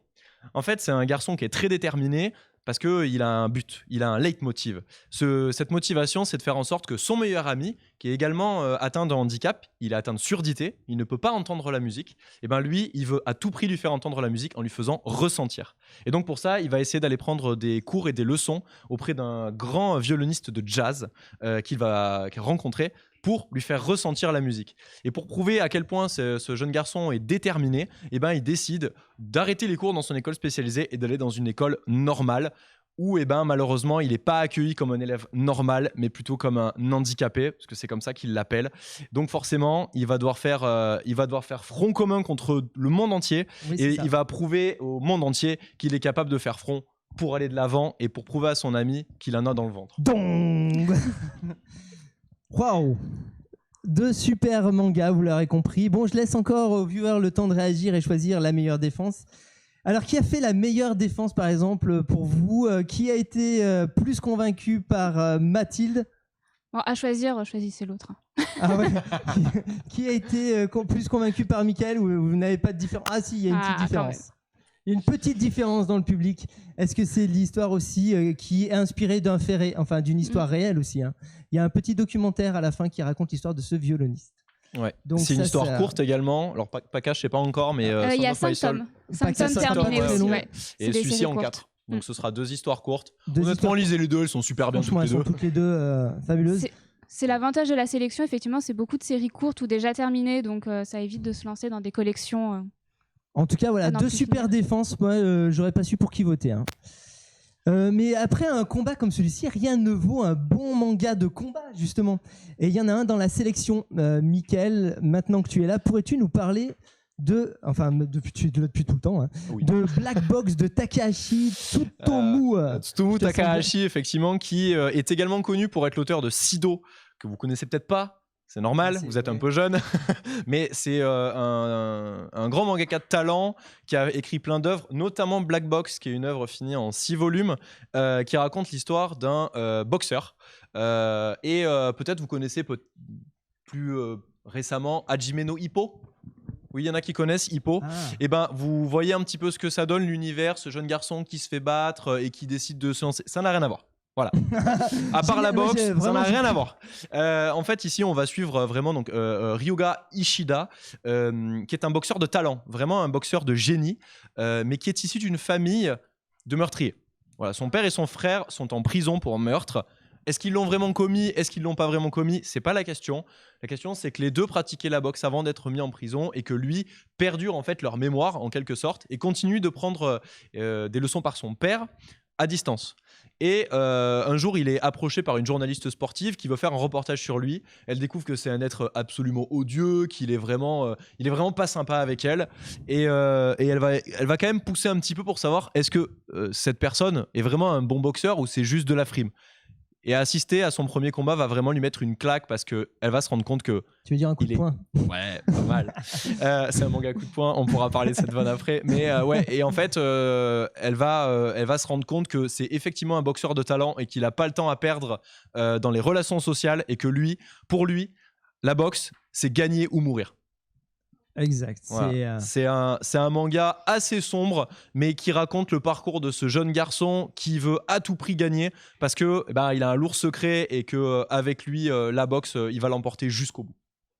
En fait, c'est un garçon qui est très déterminé parce qu'il a un but, il a un leitmotiv. Cette motivation, c'est de faire en sorte que son meilleur ami, qui est également atteint d'un handicap, il est atteint de surdité, il ne peut pas entendre la musique, et ben lui, il veut à tout prix lui faire entendre la musique en lui faisant ressentir. Et donc pour ça, il va essayer d'aller prendre des cours et des leçons auprès d'un grand violoniste de jazz qu'il va rencontrer pour lui faire ressentir la musique. Et pour prouver à quel point ce jeune garçon est déterminé, eh ben, il décide d'arrêter les cours dans son école spécialisée et d'aller dans une école normale où malheureusement, il n'est pas accueilli comme un élève normal, mais plutôt comme un handicapé, parce que c'est comme ça qu'il l'appelle. Donc forcément, il va devoir faire front commun contre le monde entier, et il va prouver au monde entier qu'il est capable de faire front pour aller de l'avant et pour prouver à son ami qu'il en a dans le ventre. Waouh! Deux super mangas, vous l'aurez compris. Bon, je laisse encore aux viewers le temps de réagir et choisir la meilleure défense. Alors, qui a fait la meilleure défense, par exemple, pour vous? Qui a été plus convaincu par Mathilde? Bon, à choisir, choisissez l'autre. Ah ouais. Qui a été plus convaincu par Mickaël, ou vous n'avez pas de différence? Ah si, il y a une petite différence. Il y a une petite différence dans le public. Est-ce que c'est l'histoire aussi qui est inspirée d'un fait d'une histoire réelle aussi, hein? Il y a un petit documentaire à la fin qui raconte l'histoire de ce violoniste. Ouais. C'est une histoire courte également. Alors Paka, je sais pas encore, mais il y a 5 tomes. 5 tomes terminés aussi. Ouais. Et celui-ci en 4. Donc ce sera 2 histoires courtes. Honnêtement, lisez les deux, elles sont super bien toutes les deux. Toutes les deux fabuleuses. C'est l'avantage de la sélection, effectivement, c'est beaucoup de séries courtes ou déjà terminées, donc ça évite de se lancer dans des collections. En tout cas, voilà, 2 super défenses. Moi, j'aurais pas su pour qui voter, hein. Mais après un combat comme celui-ci, rien ne vaut un bon manga de combat, justement. Et il y en a un dans la sélection. Mickaël, maintenant que tu es là, pourrais-tu nous parler depuis tout le temps, hein, de Black Box de Takahashi Tsutomu. Tsutomu Takahashi, effectivement, qui est également connu pour être l'auteur de Sido, que vous connaissez peut-être pas. C'est normal, vous êtes un peu jeune, mais c'est un grand mangaka de talent qui a écrit plein d'œuvres, notamment Black Box, qui est une œuvre finie en 6 volumes, qui raconte l'histoire d'un boxeur. Et peut-être vous connaissez plus récemment Hajime no Ippo. Oui, il y en a qui connaissent Hippo. Et vous voyez un petit peu ce que ça donne, l'univers, ce jeune garçon qui se fait battre et qui décide de se lancer. Ça n'a rien à voir. Voilà. À part la boxe, ça n'a rien à voir. En fait, ici, on va suivre vraiment Ryuga Ishida, qui est un boxeur de talent, vraiment un boxeur de génie, mais qui est issu d'une famille de meurtriers. Voilà, son père et son frère sont en prison pour meurtre. Est-ce qu'ils l'ont vraiment commis? Est-ce qu'ils l'ont pas vraiment commis? C'est pas la question. La question, c'est que les deux pratiquaient la boxe avant d'être mis en prison et que lui perdure en fait leur mémoire en quelque sorte et continue de prendre des leçons par son père à distance. Et un jour, il est approché par une journaliste sportive qui veut faire un reportage sur lui. Elle découvre que c'est un être absolument odieux, qu'il est vraiment, il est vraiment pas sympa avec elle. Et elle va quand même pousser un petit peu pour savoir est-ce que cette personne est vraiment un bon boxeur ou c'est juste de la frime. Et assister à son premier combat va vraiment lui mettre une claque parce qu'elle va se rendre compte que... Tu veux dire un coup de poing? Ouais, pas mal. C'est un manga coup de poing, on pourra parler de cette vanne après. Mais ouais, et en fait, elle va se rendre compte que c'est effectivement un boxeur de talent et qu'il n'a pas le temps à perdre dans les relations sociales et que pour lui, la boxe, c'est gagner ou mourir. Exact. Voilà. C'est un manga assez sombre, mais qui raconte le parcours de ce jeune garçon qui veut à tout prix gagner parce que il a un lourd secret et que avec lui, la boxe, il va l'emporter jusqu'au bout.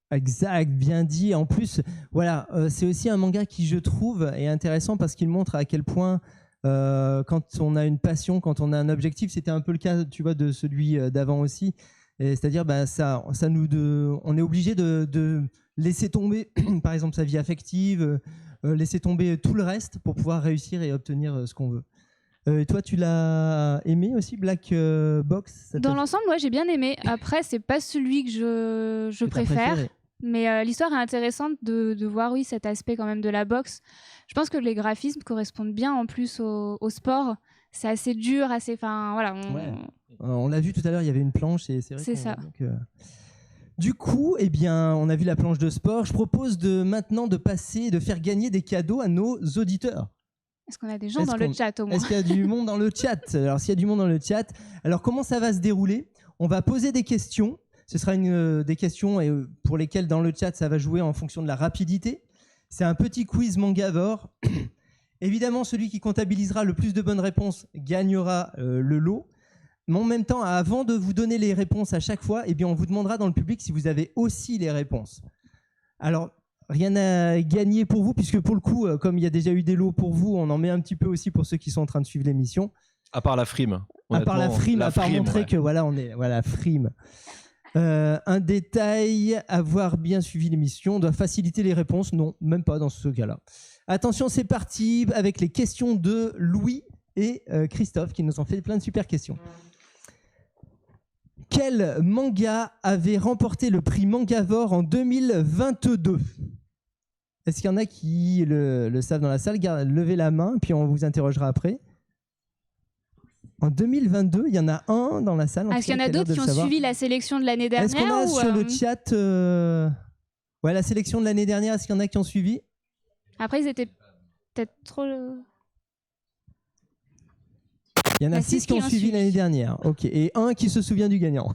Exact, bien dit. En plus, voilà, c'est aussi un manga qui, je trouve, est intéressant parce qu'il montre à quel point quand on a une passion, quand on a un objectif. C'était un peu le cas, tu vois, de celui d'avant aussi. C'est-à-dire, on est obligé de laisser tomber, par exemple, sa vie affective, laisser tomber tout le reste pour pouvoir réussir et obtenir ce qu'on veut. Et toi, tu l'as aimé aussi, Black Box? Dans l'ensemble, moi, j'ai bien aimé. Après, c'est pas celui que je préfère. Mais l'histoire est intéressante de voir, oui, cet aspect quand même de la boxe. Je pense que les graphismes correspondent bien en plus au sport. C'est assez dur, assez... Enfin, voilà. On l'a vu tout à l'heure, il y avait une planche. Et c'est vrai c'est ça. Donc, du coup, eh bien, on a vu la planche de sport. Je propose maintenant de faire gagner des cadeaux à nos auditeurs. Est-ce qu'on a des gens dans le chat au moins? Est-ce qu'il y a du monde dans le chat? Alors, s'il y a du monde dans le chat, alors comment ça va se dérouler? On va poser des questions. Ce sera des questions pour lesquelles dans le chat, ça va jouer en fonction de la rapidité. C'est un petit quiz Mangavore. Évidemment, celui qui comptabilisera le plus de bonnes réponses gagnera le lot. Mais en même temps, avant de vous donner les réponses à chaque fois, eh bien, on vous demandera dans le public si vous avez aussi les réponses. Alors, rien à gagner pour vous, puisque pour le coup, comme il y a déjà eu des lots pour vous, on en met un petit peu aussi pour ceux qui sont en train de suivre l'émission. À part la frime. À part la frime, à part montrer que voilà, frime. Un détail, avoir bien suivi l'émission doit faciliter les réponses. Non, même pas dans ce cas-là. Attention, c'est parti avec les questions de Louis et Christophe qui nous ont fait plein de super questions. Quel manga avait remporté le prix Mangavore en 2022? Est-ce qu'il y en a qui le savent dans la salle? Levez la main, puis on vous interrogera après. En 2022, il y en a un dans la salle. Est-ce qu'il y en a d'autres qui ont suivi la sélection de l'année dernière? Est-ce qu'on a sur le chat la sélection de l'année dernière, est-ce qu'il y en a qui ont suivi? Après, ils étaient peut-être trop... Il y en a 6 qui ont suivi l'année dernière. Ok. Et un qui se souvient du gagnant.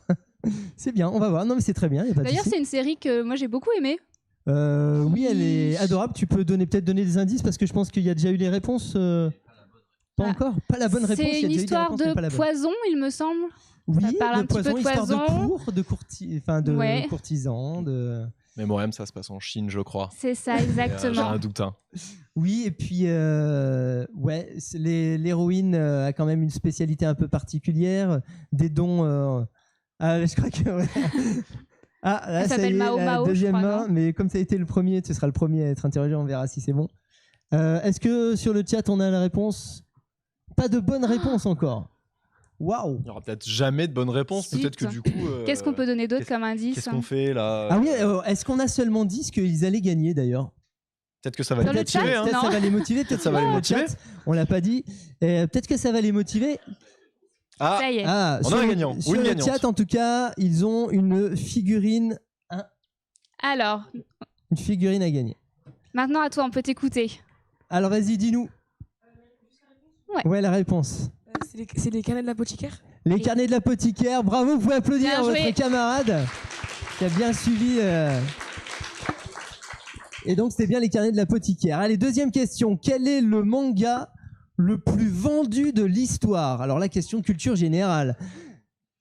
C'est bien, on va voir. Non, mais c'est très bien. D'ailleurs, c'est une série que moi j'ai beaucoup aimée. Oui, elle est adorable. Tu peux peut-être donner des indices parce que je pense qu'il y a déjà eu les réponses. Pas encore. Pas la bonne réponse. C'est une histoire de poison, il me semble. Oui, ça parle un petit peu de histoire poison. de courtisans. Mais Moem, ça se passe en Chine, je crois. C'est ça, exactement. J'ai un doute. Oui, et puis l'héroïne a quand même une spécialité un peu particulière, des dons. Je crois que. Là, elle s'appelle Mao Mao. Deuxième je crois, main, mais comme ça a été le premier, tu seras le premier à être interrogé. On verra si c'est bon. Est-ce que sur le chat on a la réponse? Pas de bonne réponse encore. Waouh! Il n'y aura peut-être jamais de bonne réponse. Peut-être que du coup. Qu'est-ce qu'on peut donner d'autre comme indice? Qu'est-ce qu'on fait là? Ah oui, est-ce qu'on a seulement dit ce qu'ils allaient gagner d'ailleurs? Peut-être que ça va les motiver. Peut-être ça va les motiver. Peut-être ça va les motiver. On l'a pas dit. Peut-être que ça va les motiver. Ah, ça y est. on a un gagnant. Sur le chat, en tout cas, ils ont une figurine. Alors. Une figurine à gagner. Maintenant, à toi, on peut t'écouter. Alors, vas-y, dis-nous. Ouais, la réponse. C'est les carnets de l'apothicaire. Les carnets de l'apothicaire. Bravo, vous pouvez applaudir votre camarade qui a bien suivi. Et donc, c'était bien les carnets de l'apothicaire. Allez, deuxième question. Quel est le manga le plus vendu de l'histoire? Alors, la question de culture générale.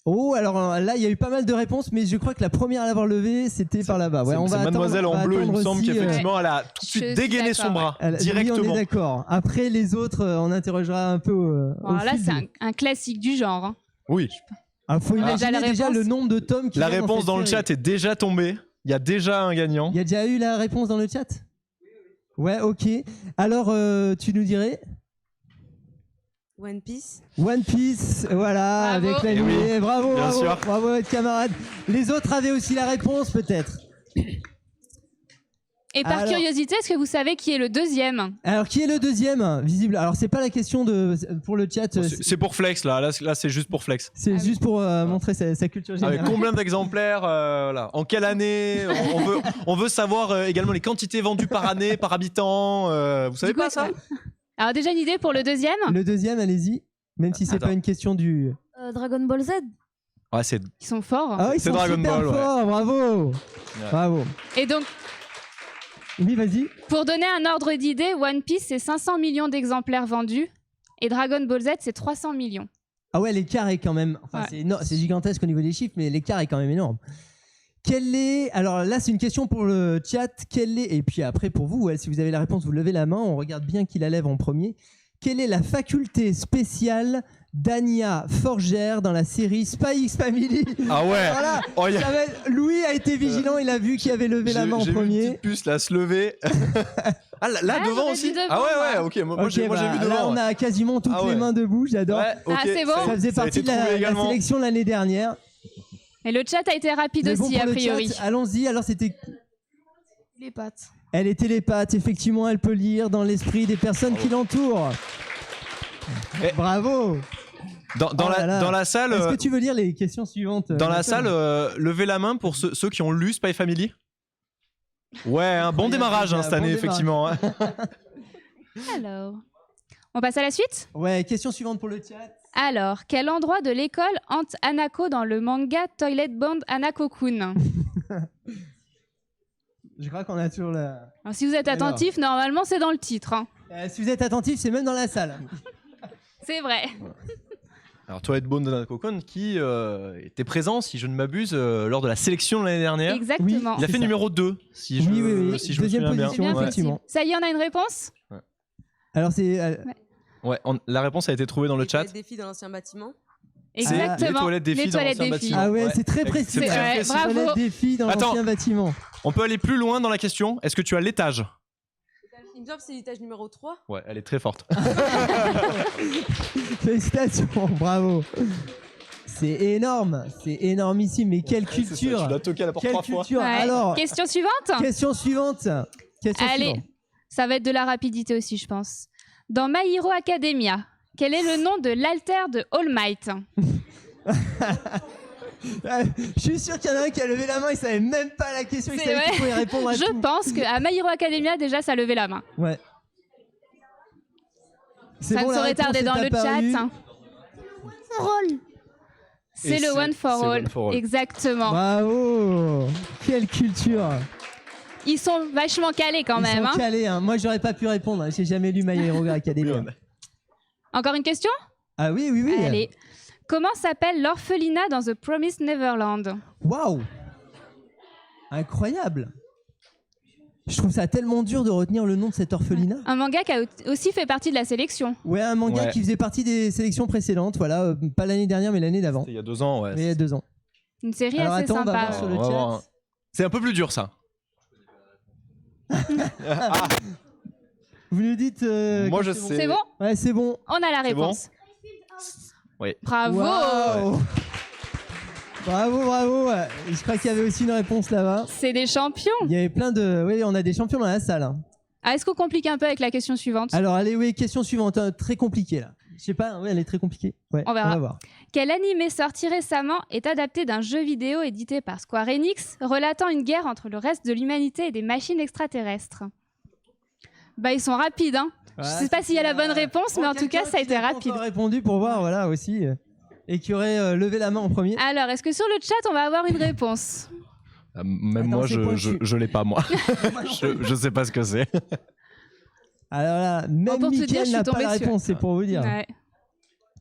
Oh, alors là, il y a eu pas mal de réponses, mais je crois que la première à l'avoir levée, c'était par là-bas. Ouais, c'est Mademoiselle en bleu, il me semble qu'effectivement, elle a tout de suite dégainé son bras directement. Oui, on est d'accord. Après, les autres, on interrogera un peu. Là, c'est un classique du genre. Hein. Oui. Il faut imaginer déjà le nombre de tomes qui. La réponse dans le chat est déjà tombée. Il y a déjà un gagnant. Il y a déjà eu la réponse dans le chat? Ouais, ok. Alors, tu nous dirais? One Piece. One Piece, voilà, bravo. avec l'animé. Oui, bravo, bravo votre camarade. Les autres avaient aussi la réponse, peut-être. Et par curiosité, est-ce que vous savez qui est le deuxième? Alors, qui est le deuxième? Visible. Alors, c'est pas la question pour le chat. C'est pour Flex, là, c'est juste pour Flex. C'est juste pour montrer sa culture générale. Avec combien d'exemplaires voilà. En quelle année on veut savoir également les quantités vendues par année, par habitant. Vous savez pas ça? Alors déjà une idée pour le deuxième? Le deuxième, allez-y. Même si c'est pas une question du... Dragon Ball Z. Ouais, ils sont forts. Ah, ils sont Dragon super Ball, forts, bravo. Ouais. Bravo. Et donc... Oui, vas-y. Pour donner un ordre d'idée, One Piece, c'est 500 millions d'exemplaires vendus. Et Dragon Ball Z, c'est 300 millions. Ah ouais, l'écart est quand même... Enfin, c'est gigantesque au niveau des chiffres, mais l'écart est quand même énorme. Alors là, c'est une question pour le chat. Et puis après, pour vous, si vous avez la réponse, vous levez la main. On regarde bien qui la lève en premier. Quelle est la faculté spéciale d'Anya Forger dans la série Spy X Family? Ah ouais. Voilà. Oh, Ça va être- Louis a été vigilant, il a vu qui avait levé la main en J'ai vu une premier. petite puce là se lever. Ah là Ah, devant j'aurais aussi. dit devant, Ah ouais moi. ok. Moi Ok, j'ai vu bah, devant. là, on a quasiment toutes Ah les ouais. mains debout, j'adore. Ouais, ok. Ah, c'est bon. Ça faisait a partie été de trouvé la également. sélection l'année dernière. Et le chat a été rapide Mais bon, aussi, pour a le priori. chat, allons-y. Alors, c'était. Les pattes. Elle est télépathe, effectivement, elle peut lire dans l'esprit des personnes qui l'entourent. Eh. Bravo. Dans Oh là là. la salle. Est-ce que tu veux lire les questions suivantes Dans la salle, levez la main pour ceux qui ont lu Spy Family. Ouais, un bon Incroyable, démarrage déjà, cette bon année, démarrage. effectivement. hein. Alors, on passe à la suite. Ouais, question suivante pour le chat. Alors, quel endroit de l'école hante Hanako dans le manga Toilet Bond Hanako-kun? Je crois qu'on a toujours la. Alors, si vous êtes Alors. attentif, normalement c'est dans le titre. hein. Si vous êtes attentif, c'est même dans la salle. C'est vrai. Alors, Toilette Bone de Kokon qui était présent, si je ne m'abuse, lors de la sélection de l'année dernière. Exactement. Il a C'est fait ça. numéro 2, si je, Oui. si je me Deuxième souviens bien. position, C'est bien Ouais. effectivement. possible. Ça y est, on a une réponse? Alors, c'est. Ouais, la réponse a été trouvée dans le Les chat. toilettes des filles dans l'ancien bâtiment. Exactement. les toilettes des filles dans toilettes l'ancien des filles. bâtiment. Ah ouais, Ouais. c'est très précis. C'est très Ouais, précis. bravo. Toilette des filles dans Attends. l'ancien bâtiment. On peut aller plus loin dans la question. Est-ce que tu as l'étage? Il me semble que c'est l'étage numéro 3. Ouais, elle est très forte. Félicitations, bravo. C'est énorme, c'est énormissime. Mais quelle culture. Tu l'as toqué à la porte Quelle 3 fois. culture. Ouais. Alors, Question suivante. question suivante. Question Allez, suivante. ça va être de la rapidité aussi, je pense. Dans My Hero Academia, quel est le nom de l'alter de All Might? Je suis sûr qu'il y en a un qui a levé la main, il savait même pas la question, il C'est savait vrai. qu'il pouvait répondre à Je tout. pense qu'à My Hero Academia, déjà, ça levait la main. Ouais. C'est Ça bon, ne la saurait réponse tarder est dans le apparue. chat. C'est Et le One for c'est All. One for All. Exactement. Bravo. Quelle culture. Ils sont vachement calés quand Ils même. sont hein. calés, hein. Moi, j'aurais pas pu répondre. J'ai jamais lu My Hero Academia. Encore une question? Ah oui. Allez. Comment s'appelle l'orphelinat dans The Promised Neverland? Waouh. Incroyable. Je trouve ça tellement dur de retenir le nom de cet orphelinat. Un manga qui a aussi fait partie de la sélection. Ouais, un manga Ouais. qui faisait partie des sélections précédentes. Voilà, pas l'année dernière, mais l'année d'avant. C'était il y a 2 ans, ouais. Mais il y a 2 ans. Une série Alors, assez attends, on va sympa. voir sur On le va chat. voir. C'est un peu plus dur, ça. Vous nous dites. Moi, quand je c'est bon. sais. C'est bon? Ouais, c'est bon. On a la C'est bon réponse. Oui. Bravo! Waouh. Bravo. Je crois qu'il y avait aussi une réponse là-bas. C'est des champions. Il y avait plein de. Oui, on a des champions dans la salle. hein. Ah, est-ce qu'on complique un peu avec la question suivante? Alors, allez, oui, question suivante. Très compliquée là. Je sais pas, oui, elle est très compliquée. Ouais, On verra. va voir. Quel animé sorti récemment est adapté d'un jeu vidéo édité par Square Enix relatant une guerre entre le reste de l'humanité et des machines extraterrestres? Bah, ils sont rapides, hein. Je sais pas s'il y a la bonne réponse, mais en tout cas, ça a été rapide. On a répondu pour voir, voilà, aussi. Et qui aurait levé la main en premier. Alors, est-ce que sur le chat, on va avoir une réponse? Même Attends, moi, c'est pointu. je l'ai pas, moi. je sais pas ce que c'est. Alors là, même pour te dire, Mickaël je n'a suis pas tombée la dessus. réponse, c'est pour vous dire. Ouais.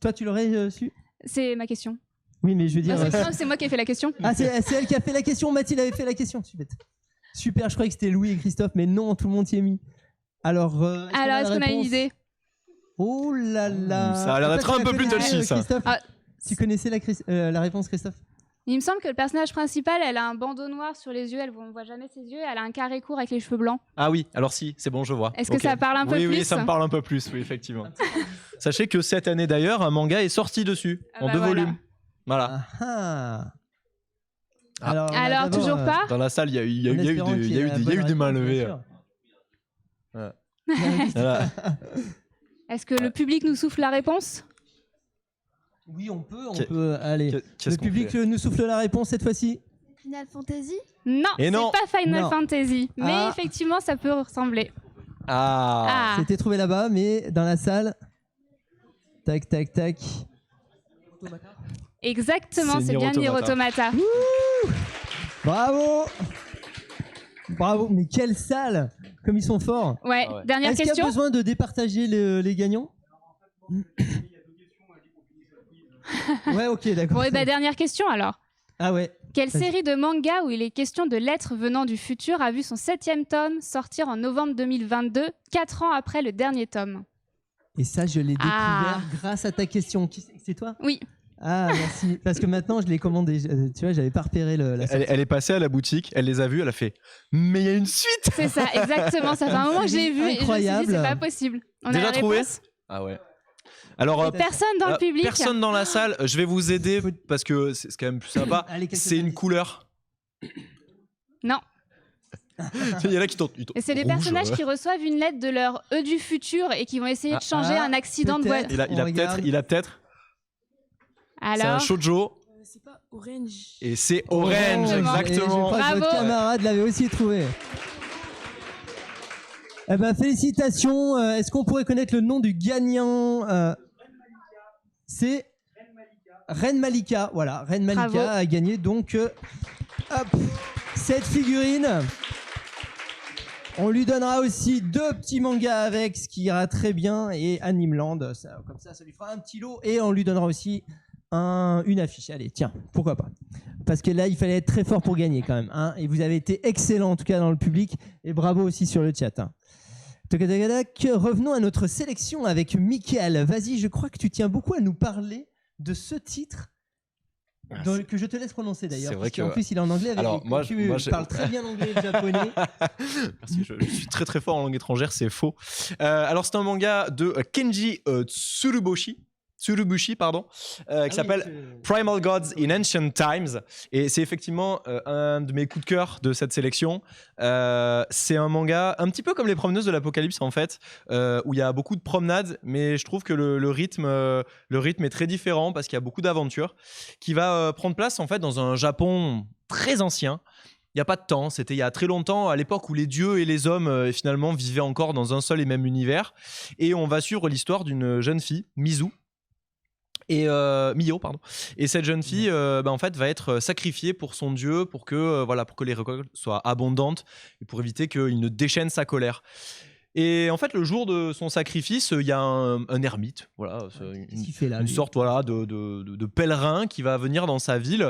Toi, tu l'aurais su? C'est ma question. Oui, mais je veux dire. Non, c'est moi qui ai fait la question. Ah, c'est elle qui a fait la question. Mathilde avait fait la question. Super, je croyais que c'était Louis et Christophe, mais non, tout le monde s'y est mis. Alors, Alors, est-ce qu'on a une idée? Oh là là. Ça a l'air d'être Toi, tu un peu la plus connaissais, touchy, ça. Christophe Ah. Tu connaissais la réponse, Christophe? Il me semble que le personnage principal, elle a un bandeau noir sur les yeux, on ne voit jamais ses yeux, elle a un carré court avec les cheveux blancs. Ah oui, alors si, c'est bon, je vois. Est-ce que Ok. ça parle un peu Oui, plus? oui, ça me parle un peu plus, oui, effectivement. Sachez que cette année d'ailleurs, un manga est sorti dessus, Ah en bah 2 voilà. volumes. Voilà. Ah. Ah. Alors, on a Alors, d'abord, toujours pas? Dans la salle, il y a eu en des espérant qu'il y ait la bonne mains réponse, levées. bien sûr. Ouais. Voilà. Est-ce que le public nous souffle la réponse? Oui, on peut, Qu'est- Allez. Qu'est-ce Le qu'on public fait nous souffle la réponse cette fois-ci? Final Fantasy? Non, Et non. c'est pas Final Non. Fantasy, mais Ah. effectivement, ça peut ressembler. Ah. Ah, C'était trouvé là-bas, mais dans la salle. Tac, tac, tac. exactement, C'est c'est Nier bien Nier Automata. Automata. Bravo. Bravo, mais quelle salle. Comme ils sont forts. Ouais, Ah ouais. dernière Est-ce qu'il y a question. besoin de départager les gagnants? Ouais, ok, d'accord. Bon, et bah, dernière question alors. Ah ouais. Quelle Vas-y. série de manga où il est question de lettres venant du futur a vu son 7e tome sortir en novembre 2022, 4 ans après le dernier tome? Et ça, je l'ai découvert grâce à ta question. C'est toi ? Oui. Ah, merci. Parce que maintenant, je l'ai commandé. Tu vois, j'avais pas repéré la sortie. Elle est passée à la boutique, elle les a vus, elle a fait « Mais il y a une suite !» C'est ça, exactement. Ça fait un moment que je l'ai vu et je me suis dit, c'est pas possible. On Déjà a la trouvé réponse. Ah ouais. Alors, Personne dans le public. Personne dans la salle. Je vais vous aider parce que c'est quand même plus sympa. Allez, c'est une couleur. Non. Il y en a qui tentent. Et c'est des personnages qui reçoivent une lettre de leur eux du futur et qui vont essayer de changer un accident de voiture. Il a peut-être. Alors. C'est un shoujo. C'est pas Orange. Et c'est Orange, exactement. Et je crois que votre camarade l'avait aussi trouvé. Eh ben, félicitations. Est-ce qu'on pourrait connaître le nom du gagnant C'est Reine Malika. Voilà, Reine Malika Bravo. a gagné donc cette figurine. On lui donnera aussi 2 petits mangas avec, ce qui ira très bien, et Animeland, comme ça lui fera un petit lot, et on lui donnera aussi une affiche. Allez, tiens, pourquoi pas. Parce que là, il fallait être très fort pour gagner quand même. Hein, et vous avez été excellent en tout cas dans le public, et bravo aussi sur le chat. Hein. Revenons à notre sélection avec Mickaël. Vas-y, je crois que tu tiens beaucoup à nous parler de ce titre. Que je te laisse prononcer d'ailleurs. C'est vrai qu'en plus il est en anglais. Tu parles très bien anglais et japonais. Merci, je suis très très fort en langue étrangère, c'est faux. Alors c'est un manga de Kenji Tsurubushi, qui s'appelle Primal Gods in Ancient Times. Et c'est effectivement un de mes coups de cœur de cette sélection. C'est un manga un petit peu comme Les Promeneuses de l'Apocalypse en fait, où il y a beaucoup de promenades, mais je trouve que le rythme est très différent parce qu'il y a beaucoup d'aventures, qui va prendre place en fait dans un Japon très ancien. Il n'y a pas de temps, c'était il y a très longtemps, à l'époque où les dieux et les hommes finalement vivaient encore dans un seul et même univers. Et on va suivre l'histoire d'une jeune fille, Mio, pardon. Et cette jeune fille, en fait, va être sacrifiée pour son dieu, pour que les récoltes soient abondantes et pour éviter qu'il ne déchaîne sa colère. Et en fait, le jour de son sacrifice, il y a un ermite, une sorte de pèlerin qui va venir dans sa ville,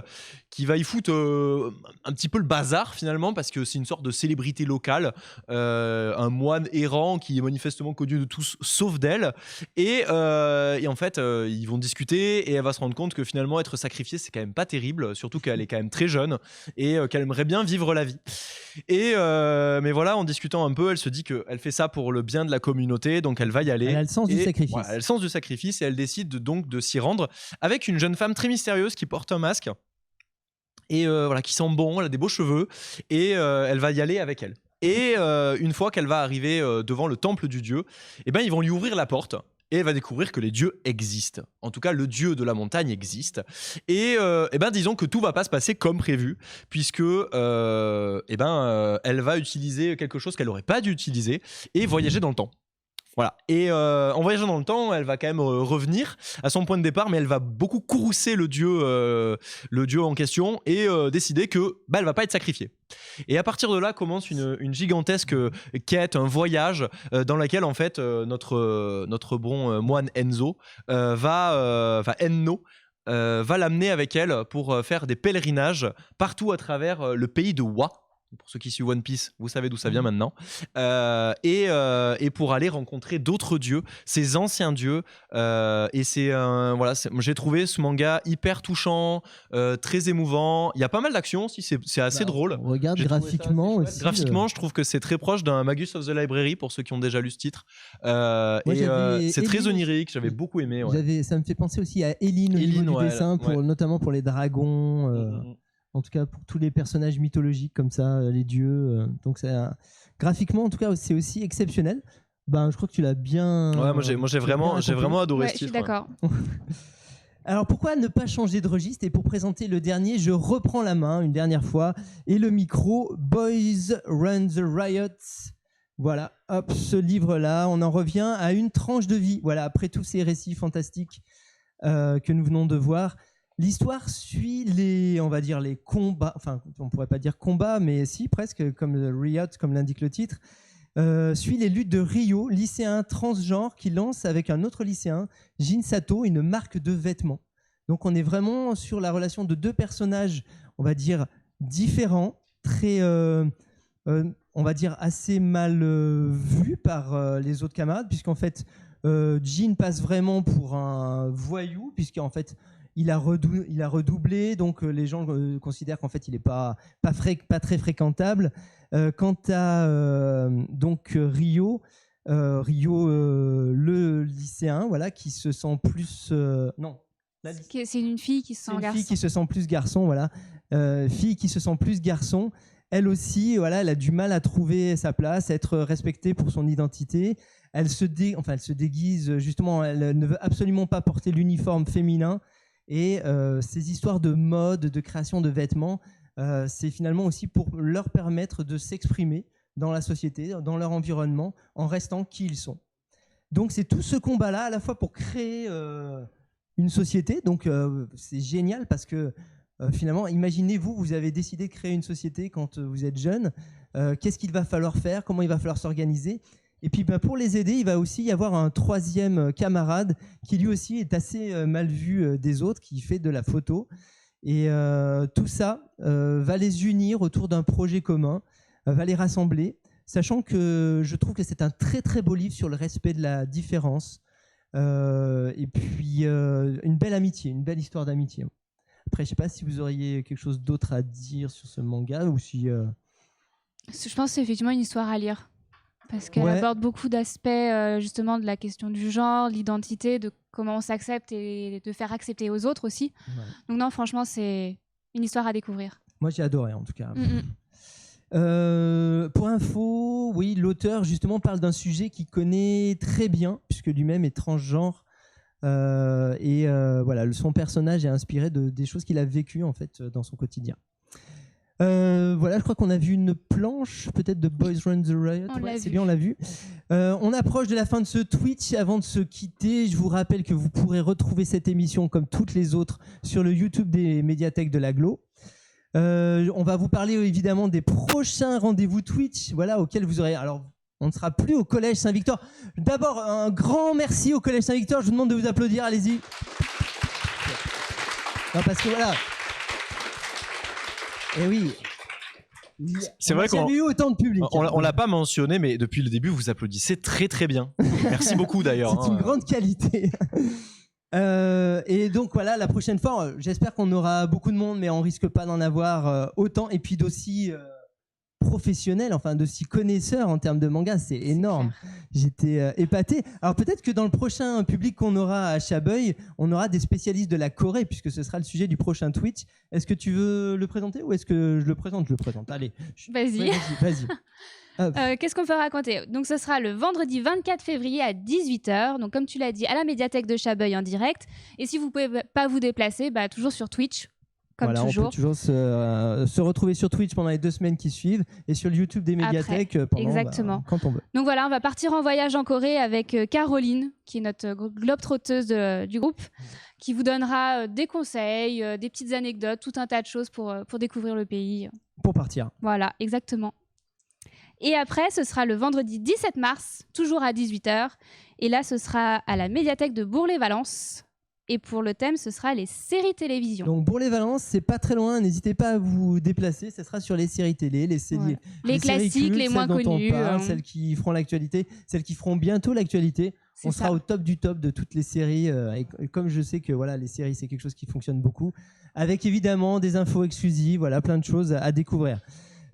qui va y foutre un petit peu le bazar finalement, parce que c'est une sorte de célébrité locale, un moine errant qui est manifestement connu de tous sauf d'elle. Et en fait, ils vont discuter et elle va se rendre compte que finalement, être sacrifiée, c'est quand même pas terrible, surtout qu'elle est quand même très jeune et qu'elle aimerait bien vivre la vie. Mais voilà, en discutant un peu, elle se dit qu'elle fait ça pour le bien de la communauté, donc elle va y aller. Elle a le sens du sacrifice. Voilà, elle a le sens du sacrifice et elle décide donc de s'y rendre avec une jeune femme très mystérieuse qui porte un masque et qui sent bon, elle a des beaux cheveux et elle va y aller avec elle. Et une fois qu'elle va arriver devant le temple du dieu, ils vont lui ouvrir la porte. Et elle va découvrir que les dieux existent. En tout cas, le dieu de la montagne existe. Et disons que tout va pas se passer comme prévu, puisque elle va utiliser quelque chose qu'elle n'aurait pas dû utiliser et voyager dans le temps. Voilà. Et en voyageant dans le temps, elle va quand même revenir à son point de départ, mais elle va beaucoup courroucer le dieu en question et décider que elle va pas être sacrifiée. Et à partir de là commence une gigantesque quête, un voyage dans laquelle en fait notre bon moine Enno va l'amener avec elle pour faire des pèlerinages partout à travers le pays de Wa. Pour ceux qui suivent One Piece, vous savez d'où ça vient maintenant. Et pour aller rencontrer d'autres dieux, ces anciens dieux. Et j'ai trouvé ce manga hyper touchant, très émouvant. Il y a pas mal d'action aussi, c'est assez drôle. Regarde graphiquement aussi. Graphiquement, je trouve que c'est très proche d'un Magus of the Library pour ceux qui ont déjà lu ce titre. C'est très onirique, j'avais beaucoup aimé. Ouais. Ça me fait penser aussi à Eileen au niveau du dessin, notamment pour les dragons. En tout cas, pour tous les personnages mythologiques comme ça, les dieux. Donc, graphiquement, en tout cas, c'est aussi exceptionnel. Je crois que tu l'as bien. Ouais, moi j'ai vraiment adoré ce titre. Je suis d'accord. Alors, pourquoi ne pas changer de registre? Et pour présenter le dernier, je reprends la main une dernière fois et le micro. Boys Run the Riot. Voilà, hop, ce livre-là, on en revient à une tranche de vie. Voilà, après tous ces récits fantastiques que nous venons de voir. L'histoire suit les combats, enfin on pourrait pas dire combats, mais si presque, comme Riot, comme l'indique le titre, suit les luttes de Ryo, lycéen transgenre qui lance avec un autre lycéen, Jin Sato, une marque de vêtements. Donc on est vraiment sur la relation de deux personnages, on va dire, différents, très, on va dire assez mal vus par les autres camarades, puisqu'en fait, Jean passe vraiment pour un voyou, puisqu'en fait, il a redoublé, donc les gens considèrent qu'en fait, il n'est pas très fréquentable. Quant à donc Rio, le lycéen, voilà, qui se sent plus... c'est une fille qui se sent garçon. Fille qui se sent plus garçon, voilà. Fille qui se sent plus garçon. Elle aussi, voilà, elle a du mal à trouver sa place, à être respectée pour son identité. Elle se déguise, justement, elle ne veut absolument pas porter l'uniforme féminin. Et ces histoires de mode, de création de vêtements, c'est finalement aussi pour leur permettre de s'exprimer dans la société, dans leur environnement, en restant qui ils sont. Donc c'est tout ce combat-là, à la fois pour créer une société, donc c'est génial parce que finalement, imaginez-vous, vous avez décidé de créer une société quand vous êtes jeune, qu'est-ce qu'il va falloir faire, comment il va falloir s'organiser. Et puis pour les aider, il va aussi y avoir un troisième camarade qui lui aussi est assez mal vu des autres, qui fait de la photo. Et tout ça va les unir autour d'un projet commun, va les rassembler, sachant que je trouve que c'est un très très beau livre sur le respect de la différence. Et puis une belle amitié, une belle histoire d'amitié. Après, je ne sais pas si vous auriez quelque chose d'autre à dire sur ce manga ou si... Je pense que c'est effectivement une histoire à lire. Parce qu'elle aborde beaucoup d'aspects justement de la question du genre, l'identité, de comment on s'accepte et de faire accepter aux autres aussi. Ouais. Donc non, franchement, c'est une histoire à découvrir. Moi, j'ai adoré en tout cas. Pour info, oui, l'auteur justement parle d'un sujet qu'il connaît très bien, puisque lui-même est transgenre. Voilà, son personnage est inspiré des choses qu'il a vécues en fait dans son quotidien. Voilà, je crois qu'on a vu une planche peut-être de Boys Run the Riot. C'est bien, on l'a vu. On approche de la fin de ce Twitch. Avant de se quitter, je vous rappelle que vous pourrez retrouver cette émission comme toutes les autres sur le YouTube des médiathèques de l'Agglo. On va vous parler évidemment des prochains rendez-vous Twitch, voilà, auxquels vous aurez... Alors, on ne sera plus au Collège Saint-Victor. D'abord, un grand merci au Collège Saint-Victor. Je vous demande de vous applaudir, allez-y. Non, parce que voilà... Et oui, c'est vrai qu'on a eu autant de public. On l'a pas mentionné, mais depuis le début, vous applaudissez très très bien. Merci beaucoup d'ailleurs. C'est une grande qualité. Et donc voilà, la prochaine fois, j'espère qu'on aura beaucoup de monde, mais on risque pas d'en avoir autant. Et puis d'aussi professionnels, enfin d'aussi connaisseurs en termes de manga, c'est énorme. J'étais épaté. Alors peut-être que dans le prochain public qu'on aura à Chabeuil, on aura des spécialistes de la Corée, puisque ce sera le sujet du prochain Twitch. Est-ce que tu veux le présenter ou est-ce que je le présente ? Je le présente. Allez. Vas-y. Vas-y. Qu'est-ce qu'on peut raconter ? Donc ce sera le vendredi 24 février à 18h. Donc comme tu l'as dit, à la médiathèque de Chabeuil en direct. Et si vous pouvez pas vous déplacer, toujours sur Twitch. Comme voilà, toujours. On peut toujours se retrouver sur Twitch pendant les 2 semaines qui suivent et sur le YouTube des médiathèques pendant quand on veut. Donc voilà, on va partir en voyage en Corée avec Caroline, qui est notre globe-trotteuse du groupe, qui vous donnera des conseils, des petites anecdotes, tout un tas de choses pour découvrir le pays. Pour partir. Voilà, exactement. Et après, ce sera le vendredi 17 mars, toujours à 18h. Et là, ce sera à la médiathèque de Bourg-les-Valences. Et pour le thème, ce sera les séries télévision. Donc Bourg-les-Valences, c'est pas très loin. N'hésitez pas à vous déplacer. Ça sera sur les séries télé, les classiques, séries cultes, les moins connues, celles qui feront l'actualité, celles qui feront bientôt l'actualité. On sera au top du top de toutes les séries. Et comme je sais que voilà, les séries, c'est quelque chose qui fonctionne beaucoup, avec évidemment des infos exclusives, voilà, plein de choses à découvrir.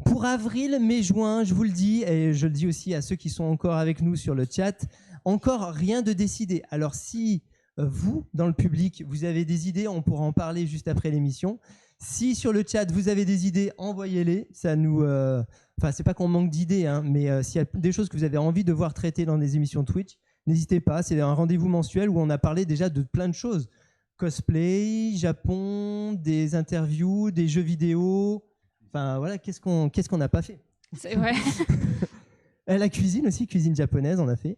Pour avril, mai, juin, je vous le dis, et je le dis aussi à ceux qui sont encore avec nous sur le chat, encore rien de décidé. Alors si vous, dans le public, vous avez des idées, on pourra en parler juste après l'émission. Si sur le chat, vous avez des idées, envoyez-les. Ça nous... Enfin, c'est pas qu'on manque d'idées, hein, mais s'il y a des choses que vous avez envie de voir traitées dans des émissions Twitch, n'hésitez pas. C'est un rendez-vous mensuel où on a parlé déjà de plein de choses. Cosplay, Japon, des interviews, des jeux vidéo. Enfin, voilà, qu'est-ce qu'on n'a pas fait ? C'est vrai. La cuisine aussi, cuisine japonaise, on a fait.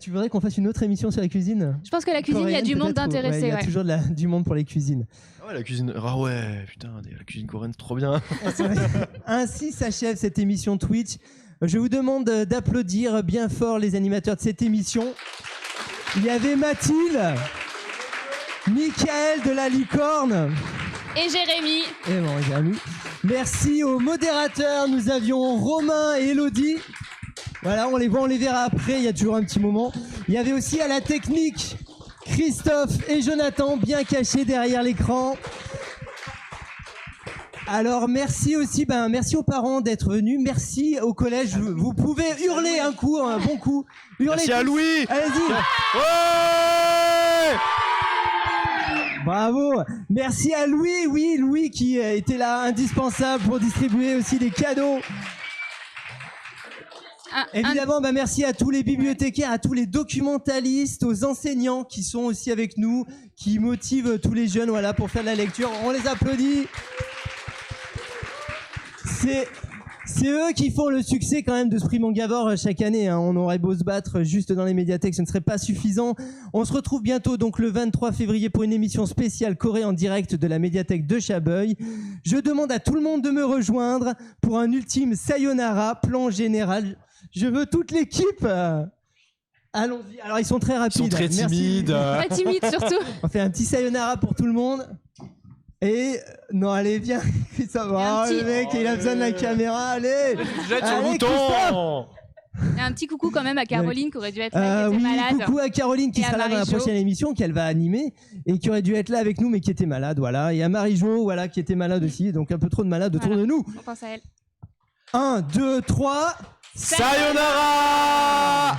Tu voudrais qu'on fasse une autre émission sur la cuisine ? Je pense que la cuisine, il y a du monde d'intéressé. Il y a toujours du monde pour les cuisines. Ah ouais, la cuisine. Ah ouais, putain, la cuisine coréenne, c'est trop bien. Ainsi s'achève cette émission Twitch. Je vous demande d'applaudir bien fort les animateurs de cette émission. Il y avait Mathilde, Michael de la Licorne et Jérémy. Et bon, Jérémy. Merci aux modérateurs. Nous avions Romain et Elodie. Voilà, on les voit, on les verra après, il y a toujours un petit moment. Il y avait aussi à la technique Christophe et Jonathan, bien cachés derrière l'écran. Alors merci aussi, merci aux parents d'être venus, merci au collège, vous pouvez hurler un coup, un bon coup. Hurlez merci à Louis. Allez-y. Ouais. Bravo. Merci à Louis, oui, Louis qui était là, indispensable pour distribuer aussi des cadeaux. Évidemment, merci à tous les bibliothécaires, à tous les documentalistes, aux enseignants qui sont aussi avec nous, qui motivent tous les jeunes, voilà, pour faire de la lecture. On les applaudit. C'est eux qui font le succès quand même de ce prix Mangavore chaque année. Hein. On aurait beau se battre juste dans les médiathèques, ce ne serait pas suffisant. On se retrouve bientôt donc le 23 février pour une émission spéciale Corée en direct de la médiathèque de Chabeuil. Je demande à tout le monde de me rejoindre pour un ultime sayonara, plan général. Je veux toute l'équipe. Allons-y. Alors ils sont très rapides. Ils sont très timides. Très timides surtout. On fait un petit sayonara pour tout le monde. Et non, allez, viens, ça va. Le mec, il a besoin de la caméra. Allez, jette sur le bouton. Il y a un petit coucou quand même à Caroline qui aurait dû être là, qui était malade. Coucou à Caroline qui sera là dans la prochaine émission, qu'elle va animer et qui aurait dû être là avec nous, mais qui était malade, voilà. Et à Marie-Jo, voilà, qui était malade aussi, donc un peu trop de malades autour de nous. On pense à elle. 1, 2, 3. Sayonara.